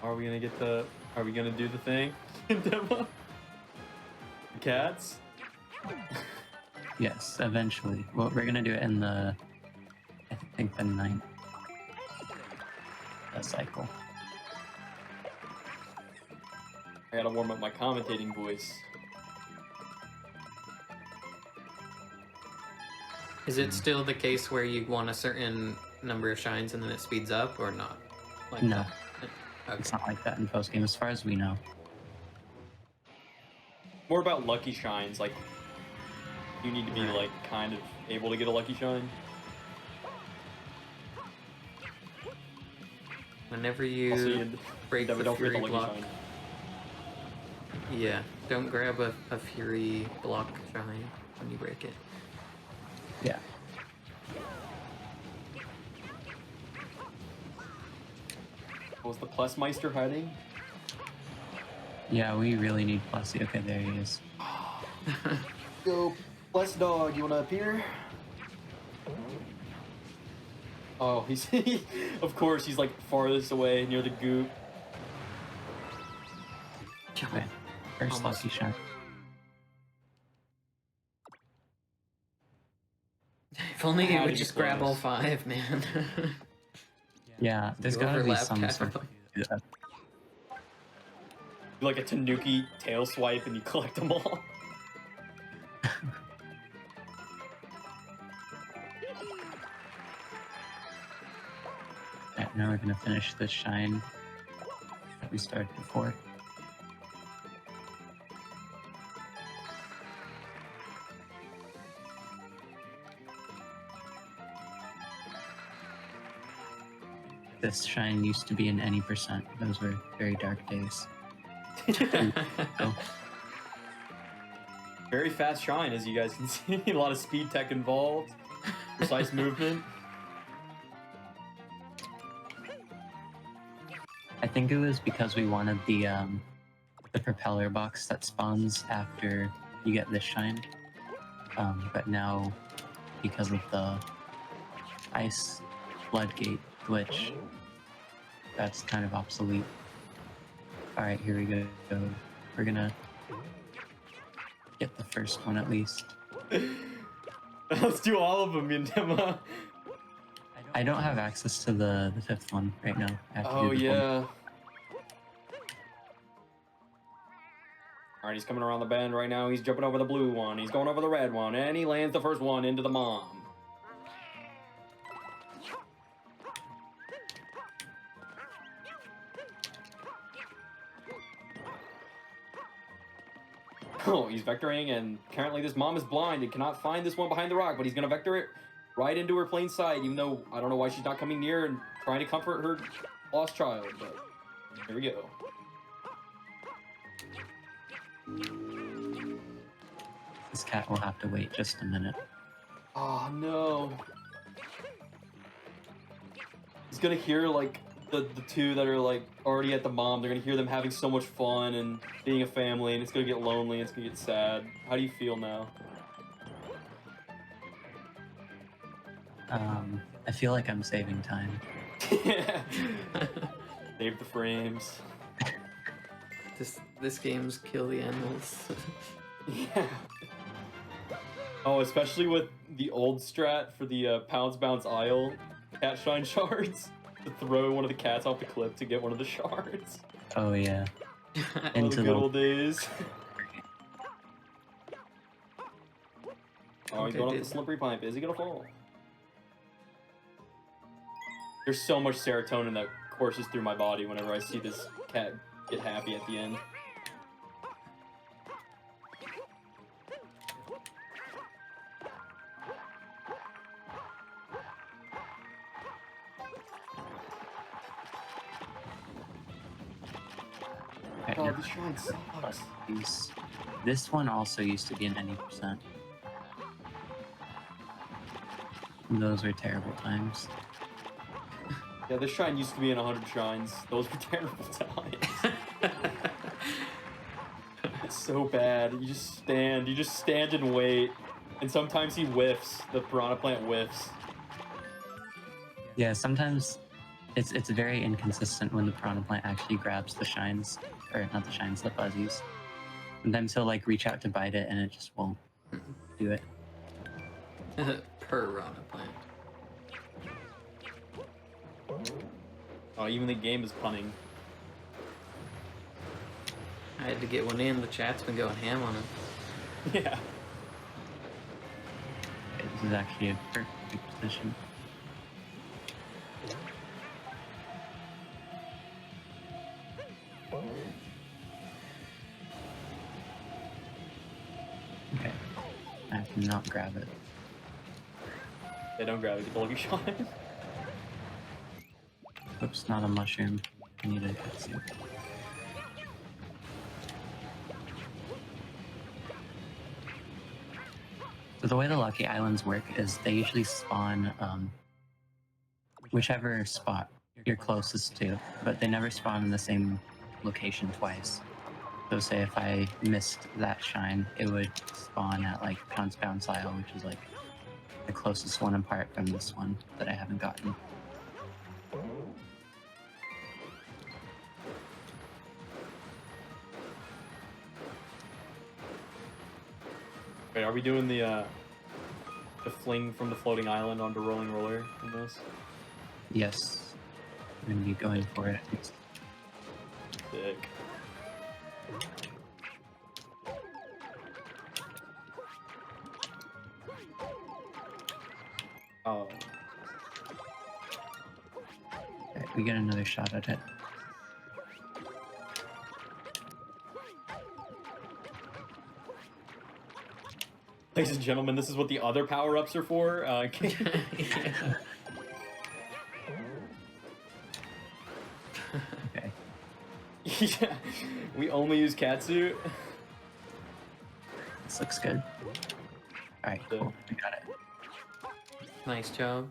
Are we gonna get the? Are we gonna do the thing? Demo? The cats? Yes, eventually. Well, we're gonna do it in the, I think the 9th cycle. I gotta warm up my commentating voice. Is it still the case where you want a certain number of shines and then it speeds up, or not? Like No. that? Okay. It's not like that in post game, as far as we know. More about lucky shines. Like, you need to be Right. like kind of able to get a lucky shine. Whenever you Also, you break never the don't forget Fury the lucky block, shine. yeah, don't grab a Fury block shine when you break it. Yeah. Was the Plusmeister hiding? Yeah, we really need Plessy. Okay, there he is. Yo, Plus Dog, you wanna appear? Oh, he's of course he's like farthest away near the goop. job. Okay. First Almost. lucky shine. If only Had it to would be just grab all close. 5, man. Yeah, there's You gotta be overlapped some half sort of of. Yeah. Do like a Tanuki tail swipe and you collect them all. Alright, now we're gonna finish this shine that we started before. This shine used to be in any percent. Those were very dark days. Oh, Very fast shine, as you guys can see. A lot of speed tech involved. Precise movement. I think it was because we wanted the propeller box that spawns after you get this shine. But now, because of the ice floodgate glitch, that's kind of obsolete. Alright, here we go. We're gonna get the first one at least. Let's do all of them, Yandema. I don't have access to the fifth one right now. I have to Oh do the one. yeah. Alright, he's coming around the bend right now. He's jumping over the blue one. He's going over the red one. And he lands the first one into the mom. Oh, he's vectoring, and currently this mom is blind and cannot find this one behind the rock, but he's gonna vector it right into her plain sight, even though I don't know why she's not coming near and trying to comfort her lost child, but here we go. This cat will have to wait just a minute. Oh no. He's gonna hear like the two that are like already at the mom, they're gonna hear them having so much fun and being a family, and it's gonna get lonely, and it's gonna get sad. How do you feel now? I feel like I'm saving time. Save the frames. This game's kill the animals. Yeah. Oh, especially with the old strat for the Pounds Bounce Isle cat shine shards. To throw one of the cats off the cliff to get one of the shards. Oh yeah. Oh, the Into good the old days. Oh, he's Okay, going up dude. the slippery pipe. Is he gonna fall? There's so much serotonin that courses through my body whenever I see this cat get happy at the end. Right, Oh, now- this shrine sucks. This one also used to be an any percent. Those were terrible times. Yeah, this shrine used to be in 100 shrines. Those were terrible times. It's so bad. You just stand and wait. And sometimes he whiffs. The piranha plant whiffs. Yeah, sometimes it's very inconsistent when the piranha plant actually grabs the shines, or not the shines, the fuzzies. Sometimes he'll like reach out to bite it and it just won't do it. Piranha plant. Oh, even the game is punning. I had to get one in. The chat's been going ham on it. Yeah. Okay, this is actually a perfect position. Okay, I have to not grab it. They don't grab it. Get the lucky shot. Oops, not a mushroom. I need a katsu. So the way the Lucky Islands work is they usually spawn whichever spot you're closest to, but they never spawn in the same location twice. So say if I missed that shine, it would spawn at like Pounce Bounce Isle, which is like the closest one apart from this one that I haven't gotten. Wait, are we doing the fling from the floating island onto rolling roller in this? Yes. I'm gonna be going for it. Sick. Oh. Alright, we get another shot at it. Ladies and gentlemen, this is what the other power-ups are for. Yeah. Okay. Yeah, we only use catsuit. This looks good. Alright, cool. We got it. Nice job.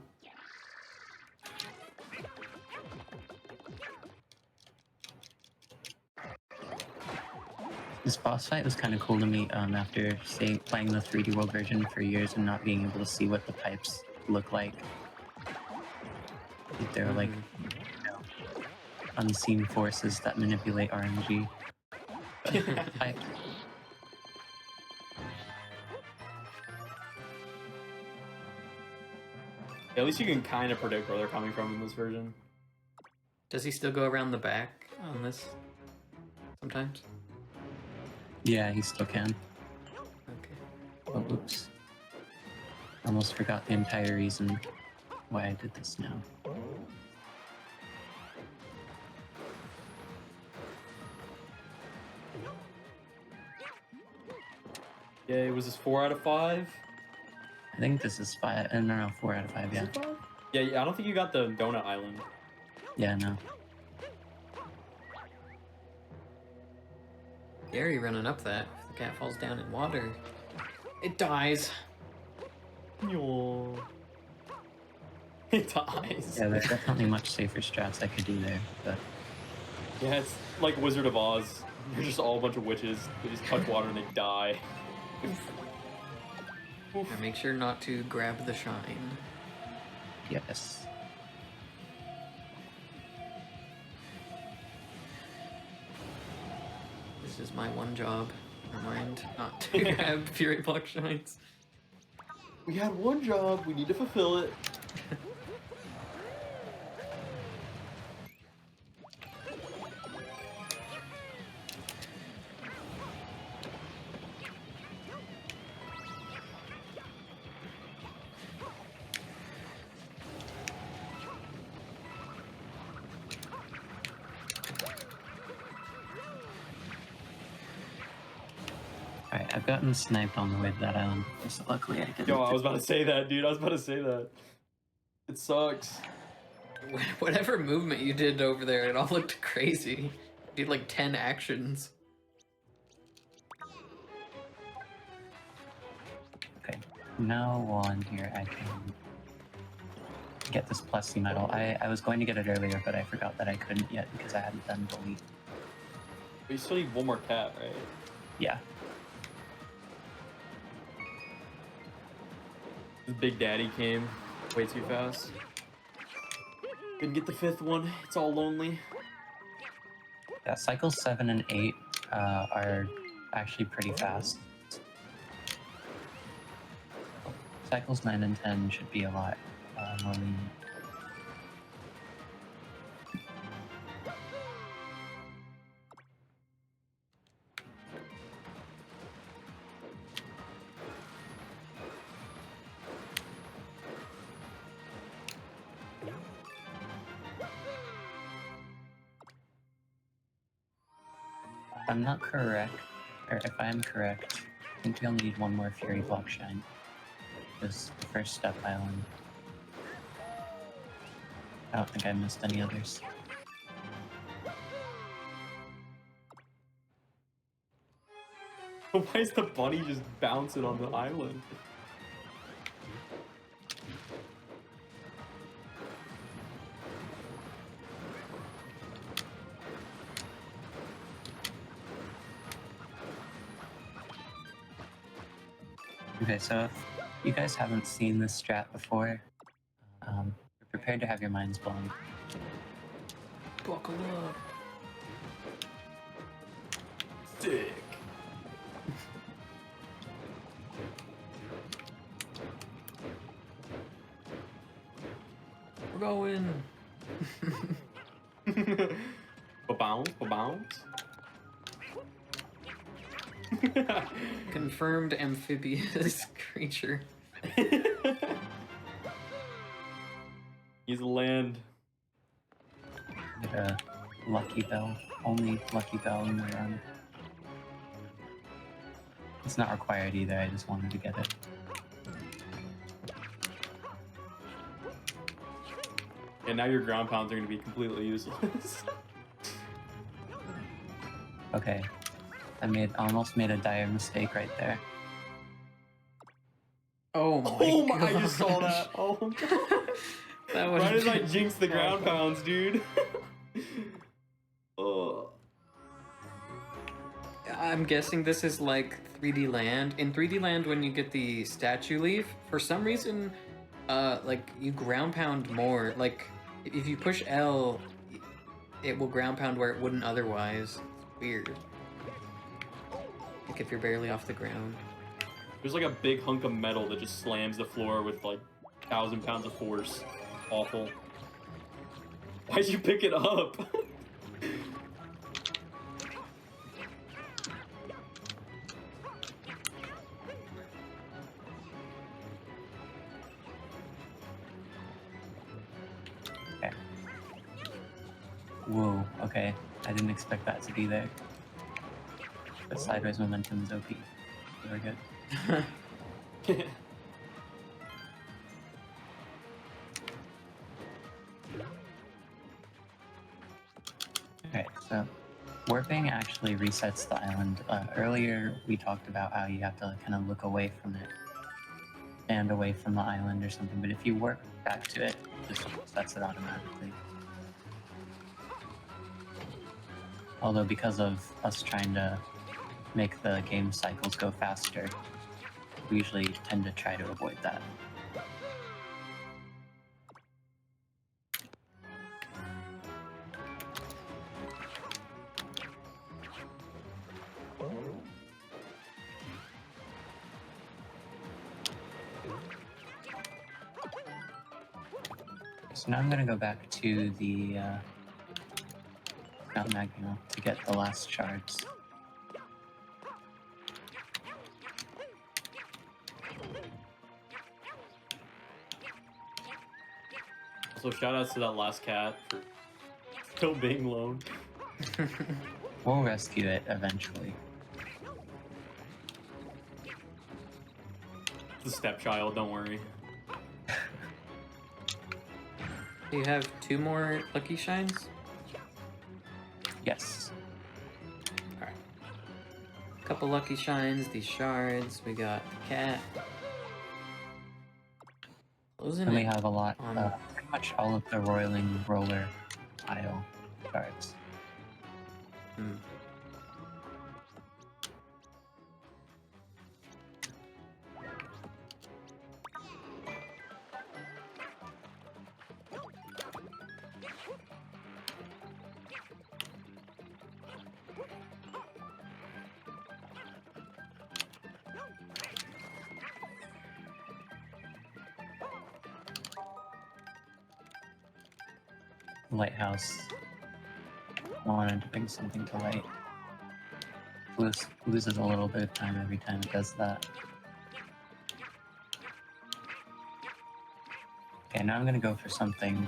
This boss fight was kind of cool to me after playing the 3D World version for years and not being able to see what the pipes look like. They're like, you know, unseen forces that manipulate RNG. I, At least you can kind of predict where they're coming from in this version. Does he still go around the back on this? Sometimes? yeah, he still can. Okay. Oh, oops. Almost forgot the entire reason why I did this now. Yeah, was this 4 out of 5? I think this is 5. No, 4 out of 5, yeah. Yeah, I don't think you got the donut island. Yeah, no. Gary running up that. If the cat falls down in water, it dies. Yo. It dies. Yeah, there's definitely much safer strats I could do there, but Yeah, it's like Wizard of Oz. You're just all a bunch of witches. They just touch water and they die. And make sure not to grab the shine. yes. This is my one job. Remind not to grab Fury Block shines. We had one job. We need to fulfill it. Alright, I've gotten sniped on the way to that island, so luckily I didn't. Yo, I was about to say that, dude. I was about to say that. It sucks. Whatever movement you did over there, it all looked crazy. You did like 10 actions. Okay, now on here I can get this plus C medal. I was going to get it earlier, but I forgot that I couldn't yet because I hadn't done bully. But you still need one more cat, right? Yeah. The Big Daddy came way too fast. Couldn't get the 5th one. It's all lonely. Yeah, cycles 7 and 8 are actually pretty fast. Cycles 9 and 10 should be a lot more lenient. If I'm not correct, or if I am correct, I think we only need one more Fury Block Shine. This the first step island. I don't think I missed any others. Why is the bunny just bouncing on the island? Okay, so if you guys haven't seen this strat before, be prepared to have your minds blown. Buckle up. Sick. going. Ba-bounce, ba-bounce. Confirmed amphibious creature. He's a land. Get a lucky bell. Only lucky bell in the run. It's not required either, I just wanted to get it. And now your ground pounds are going to be completely useless. Okay. I almost made a dire mistake right there. Oh my Oh my, I gosh. just saw that. Oh my god. That was Right as I jinx the ground pounds, dude. Oh. I'm guessing this is like 3D Land. In 3D Land, when you get the statue leaf, for some reason, like you ground pound more. Like if you push L, it will ground pound where it wouldn't otherwise. It's weird. Like if you're barely off the ground. There's like a big hunk of metal that just slams the floor with like 1,000 pounds of force. Awful. Why'd you pick it up? Okay. Whoa, okay. I didn't expect that to be there. The sideways momentum is OP. Very good. Okay, so warping actually resets the island. Earlier we talked about how you have to kind of look away from it and away from the island or something, but if you warp back to it, it just resets it automatically. Although because of us trying to make the game cycles go faster, we usually tend to try to avoid that. So now I'm going to go back to the Mount Magma to get the last shards. So shout outs to that last cat for still being lone. We'll rescue it eventually. It's a stepchild, don't worry. You have 2 more lucky shines? Yes. Alright. Couple lucky shines, these shards, we got the cat. Closing And we it have a lot, on pretty much all of the roiling roller tile shards. Hmm. Lighthouse. I wanted to bring something to light. Loses a little bit of time every time it does that. Okay, now I'm gonna go for something.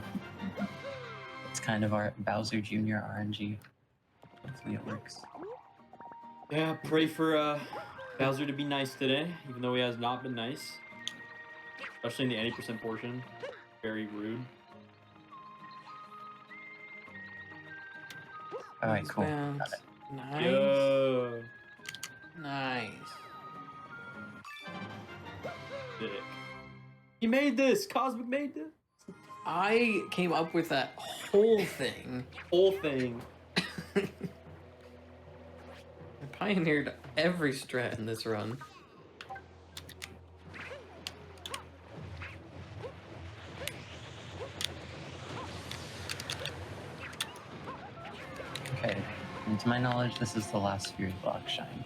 It's kind of our Bowser Jr. RNG. Hopefully it works. Yeah, pray for Bowser to be nice today, even though he has not been nice. Especially in the 80% portion. Very rude. Alright, cool. bounce. Got it. Nice. Yo. Nice. Sick. He made this! Cosmic made this! I came up with that whole thing. Whole thing. I pioneered every strat in this run. Okay, and to my knowledge, this is the last Fury Block shine.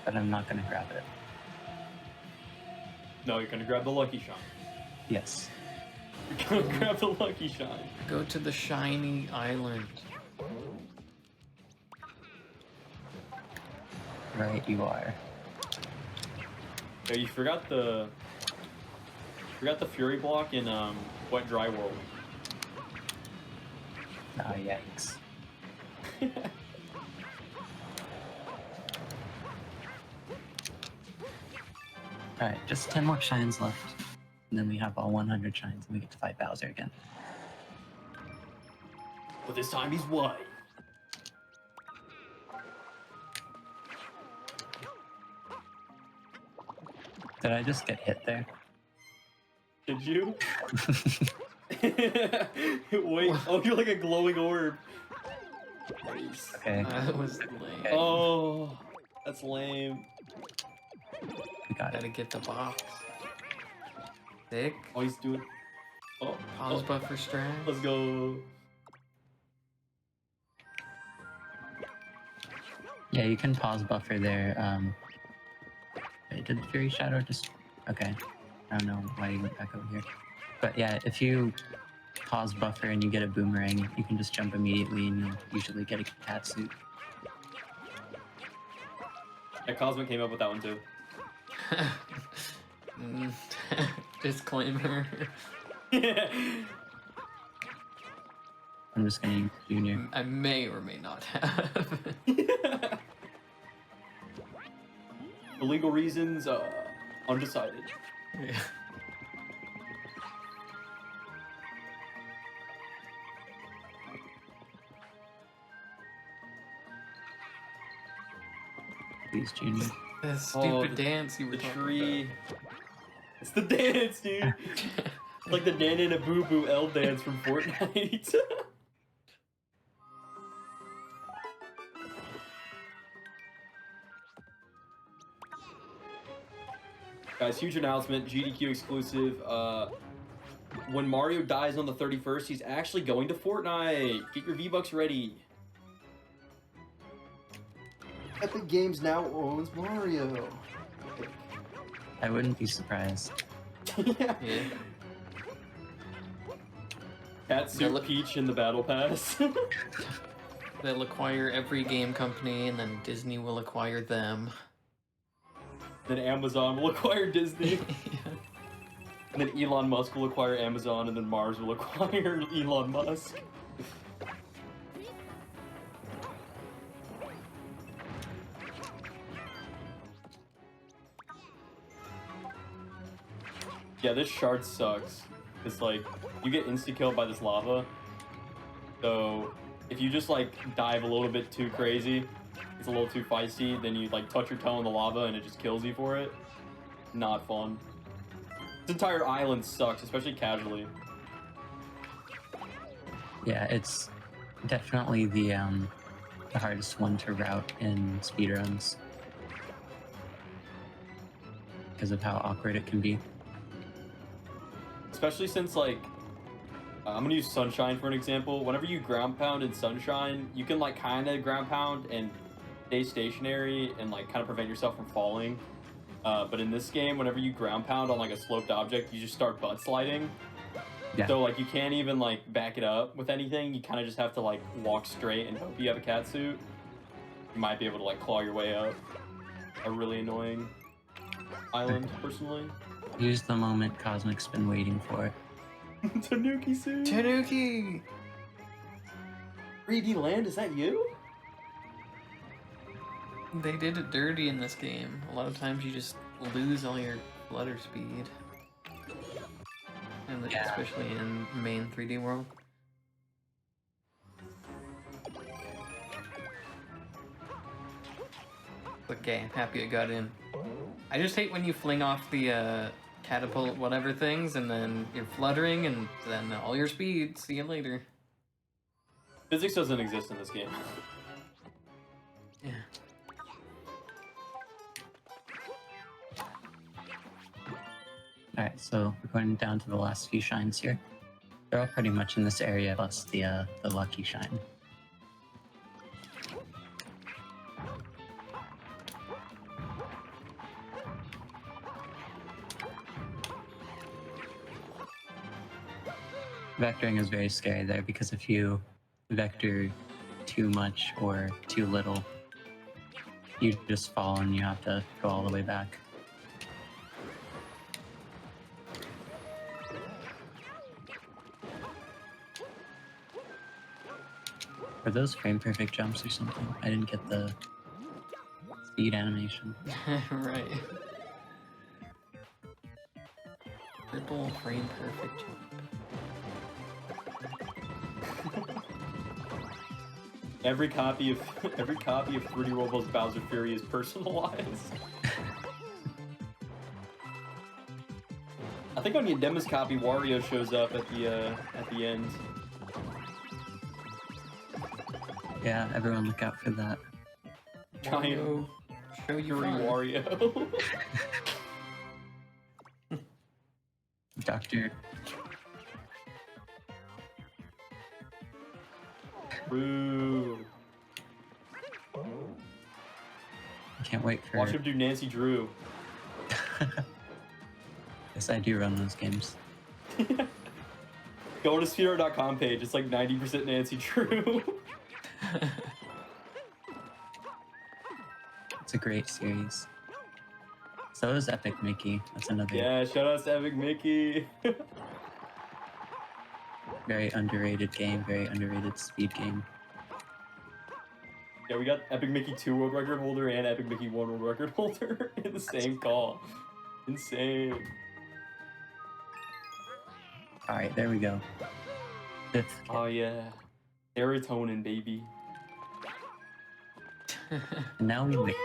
But I'm not gonna grab it. No, you're gonna grab the lucky shot. Yes. Go grab the lucky shine. Go to the shiny island. Right, you are. Oh, you forgot the fury block in Wet Dry World. Ah, yikes. Alright, just 10 more shines left. And then we have all 100 shines and we get to fight Bowser again. But this time he's white. Did I just get hit there? Did you? Wait, oh, you're like a glowing orb. Nice. Okay, That was lame. Oh, that's lame. we got Gotta it. get the box. Sick. Oh, he's doing. Oh, Pause oh, buffer strat. let's go. Yeah, you can pause buffer there. Wait, did the Fury Shadow just... Okay. I don't know why you went back over here. But yeah, if you pause buffer and you get a boomerang, you can just jump immediately and you'll usually get a cat suit. Yeah, Cosmic came up with that one too. Mm, Disclaimer. I'm just gonna use Junior. I may or may not have. For legal reasons, undecided. Yeah. Please, Junior. That stupid the- dance you were The talking tree. It's the dance, dude. about. Like the Nana and a Boo Boo L dance from Fortnite. Guys, huge announcement, GDQ exclusive. When Mario dies on the 31st, he's actually going to Fortnite. Get your V-Bucks ready. Epic Games now owns Mario. I wouldn't be surprised. Yeah. Yeah. Catsuit look- Peach in the Battle Pass. They'll acquire every game company, and then Disney will acquire them. Then Amazon will acquire Disney. And then Elon Musk will acquire Amazon, and then Mars will acquire Elon Musk. Yeah, this shard sucks. It's like, you get insta-killed by this lava. So, if you just like dive a little bit too crazy, it's a little too feisty, then you like touch your toe in the lava and it just kills you for it. Not fun. This entire island sucks, especially casually. Yeah, it's definitely the hardest one to route in speedruns because of how awkward it can be. Especially since, like, I'm gonna use Sunshine for an example. Whenever you ground pound in Sunshine, you can, like, kind of ground pound and stay stationary and, like, kind of prevent yourself from falling. But in this game, whenever you ground pound on, like, a sloped object, you just start butt sliding. Yeah. So, like, you can't even, like, back it up with anything. You kind of just have to, like, walk straight and hope you have a cat suit. You might be able to, like, claw your way up. A really annoying island, personally. Here's the moment Cosmic's been waiting for. Tanuki suit! Tanuki! 3D Land, is that you? They did it dirty in this game. A lot of times you just lose all your flutter speed. And Yeah. especially in main 3D world. Okay, I'm happy I got in. I just hate when you fling off the catapult whatever things and then you're fluttering and then all your speed. See you later. Physics doesn't exist in this game. Yeah. Alright, so we're going down to the last few shines here. They're all pretty much in this area, plus the lucky shine. Vectoring is very scary there because if you vector too much or too little, you just fall and you have to go all the way back. Are those frame perfect jumps or something? I didn't get the speed animation. Right. Triple frame perfect jump. Every copy of Fruity Robo's Bowser Fury is personalized. I think on Yandema's copy, Wario shows up at the end. Yeah, everyone look out for that. Giant Wario, show you Fury fun. Wario. Doctor. Boo. I can't wait for. Watch him do Nancy Drew. Yes, I do run those games. Go to speedrun.com page. It's like 90% Nancy Drew. It's a great series. So is Epic Mickey. That's another Yeah, shout out to Epic Mickey. very underrated game, very underrated speed game. Yeah, we got Epic Mickey 2 world record holder and Epic Mickey 1 world record holder in the same call. Insane. Alright, there we go. Fifth. Oh yeah. Serotonin, baby. And now we wait.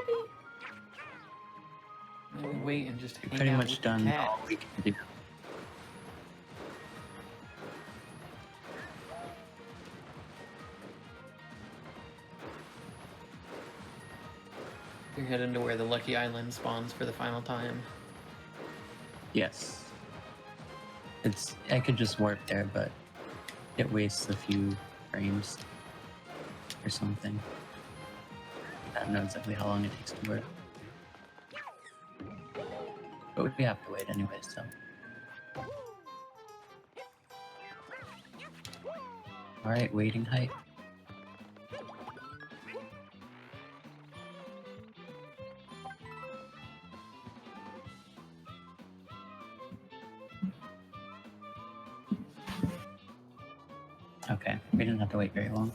Now we wait and just We're hang pretty out much with done the cat. all we can do. You're heading to where the Lucky Island spawns for the final time. Yes. I could just warp there, but it wastes a few frames or something. I don't know exactly how long it takes to warp. But we have to wait anyway, so. Alright, waiting height. Okay, we didn't have to wait very long.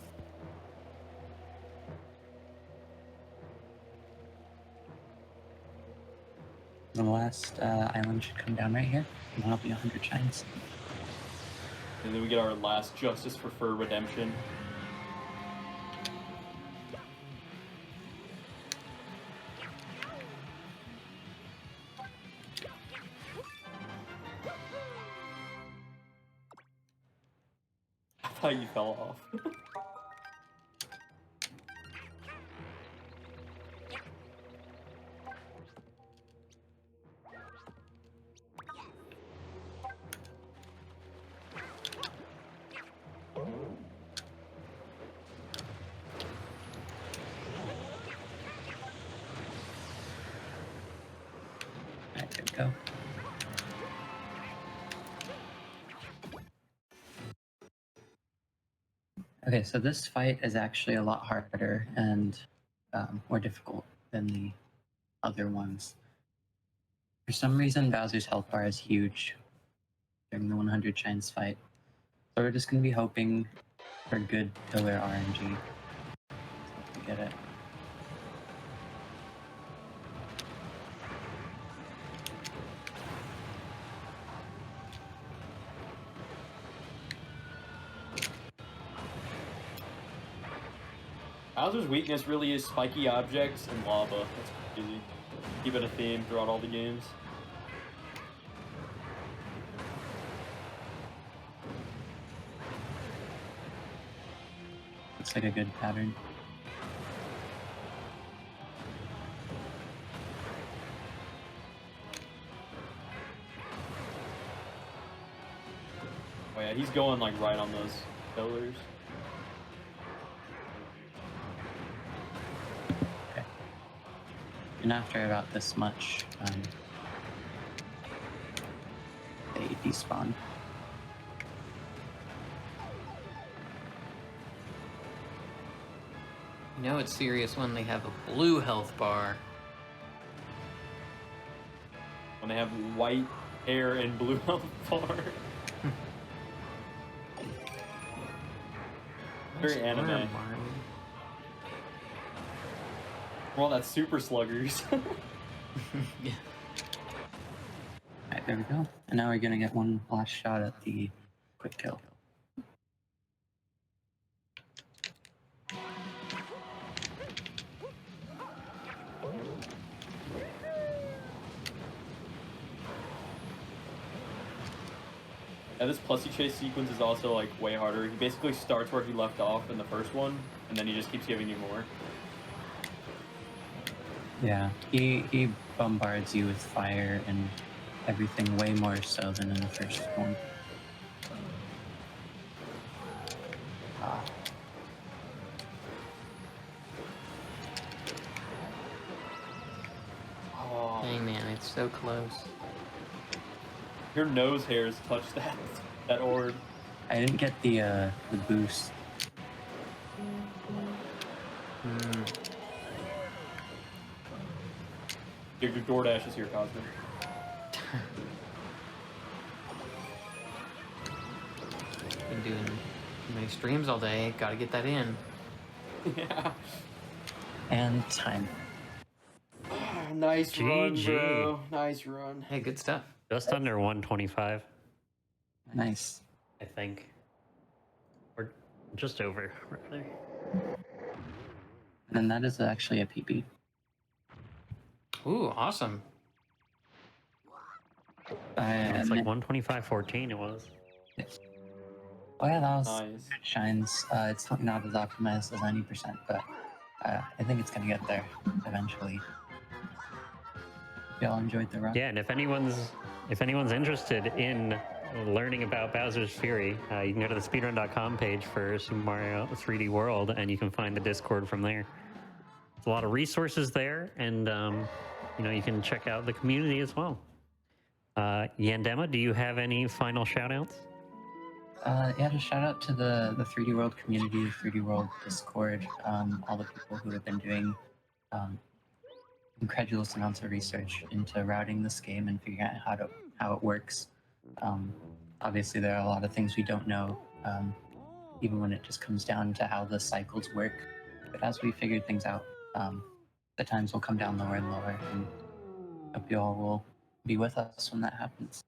The last island should come down right here, and that'll be 100 shines. And then we get our last Justice for Fur redemption. I thought you fell off. Alright, there we go. Okay, so this fight is actually a lot harder and more difficult than the other ones. For some reason, Bowser's health bar is huge during the 100 shines fight. So we're just going to be hoping for good pillar RNG to get it. Bowser's weakness really is spiky objects and lava. That's crazy. Keep it a theme throughout all the games. Looks like a good pattern. Oh yeah, he's going like right on those pillars. Okay. And after about this much, they despawn. You know it's serious when they have a blue health bar. When they have white hair and blue health bar. Very Nice anime. arm, Marley. Well, that's super sluggers. Yeah. Alright, there we go. And now we're gonna get one last shot at the quick kill. Yeah, this Plessy Chase sequence is also like way harder. He basically starts where he left off in the first one, and then he just keeps giving you more. Yeah, he bombards you with fire and everything way more so than in the first one. Ah. Oh, Dang man, it's so close. your nose hairs touch that orb. I didn't get the boost. Hmm. Your DoorDash is here, Cosmic. Been doing too many streams all day. Gotta get that in. Yeah. And time. Nice run, GG. bro. Nice run. Hey, good stuff. Just under 125, Nice. I think. Or just over, rather. And that is actually a PB. Ooh, awesome. It's like 125.14 it was. Oh yeah, that was Nice. good shines. It's not as optimized as 90%, but I think it's gonna get there eventually. Y'all enjoyed the run? Yeah, and if anyone's interested in learning about Bowser's Fury, you can go to the speedrun.com page for Super Mario 3D World, and you can find the Discord from there. There's a lot of resources there, and you can check out the community as well. Yandema, do you have any final shout-outs? Yeah, just shout out to the 3D World community, 3D World Discord, all the people who have been doing incredulous amounts of research into routing this game and figuring out how it works. Obviously, there are a lot of things we don't know, even when it just comes down to how the cycles work. But as we figured things out, the times will come down lower and lower, and hope you all will be with us when that happens.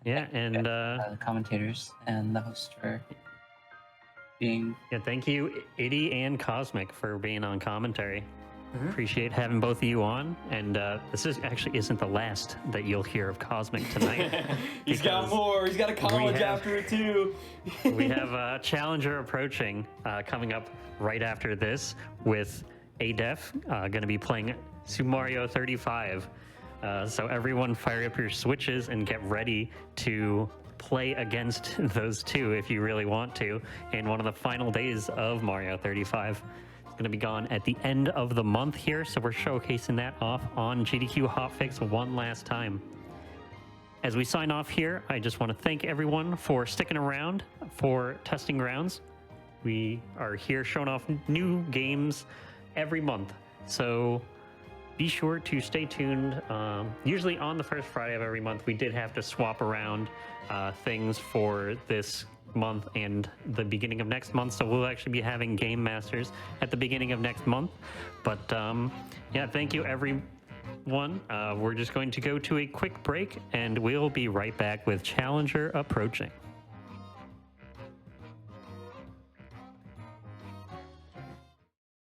Yeah, and The commentators and the host for being. yeah, thank you, Iddy and Cosmic, for being on commentary. Mhm. Appreciate having both of you on, and this isn't the last that you'll hear of Cosmic tonight. He's got because more. He's got a college have- after it too. We have Challenger approaching, coming up right after this with ADEF, going to be playing Super Mario 35. So everyone fire up your switches and get ready to play against those two if you really want to in one of the final days of Mario 35. It's going to be gone at the end of the month here, so we're showcasing that off on GDQ Hotfix one last time. As we sign off here, I just want to thank everyone for sticking around for Testing Grounds. We are here showing off new games every month, so be sure to stay tuned. Usually on the first Friday of every month, we did have to swap around things for this month and the beginning of next month, so we'll actually be having Game Masters at the beginning of next month. But yeah, thank you everyone. We're just going to go to a quick break, and we'll be right back with Challenger approaching.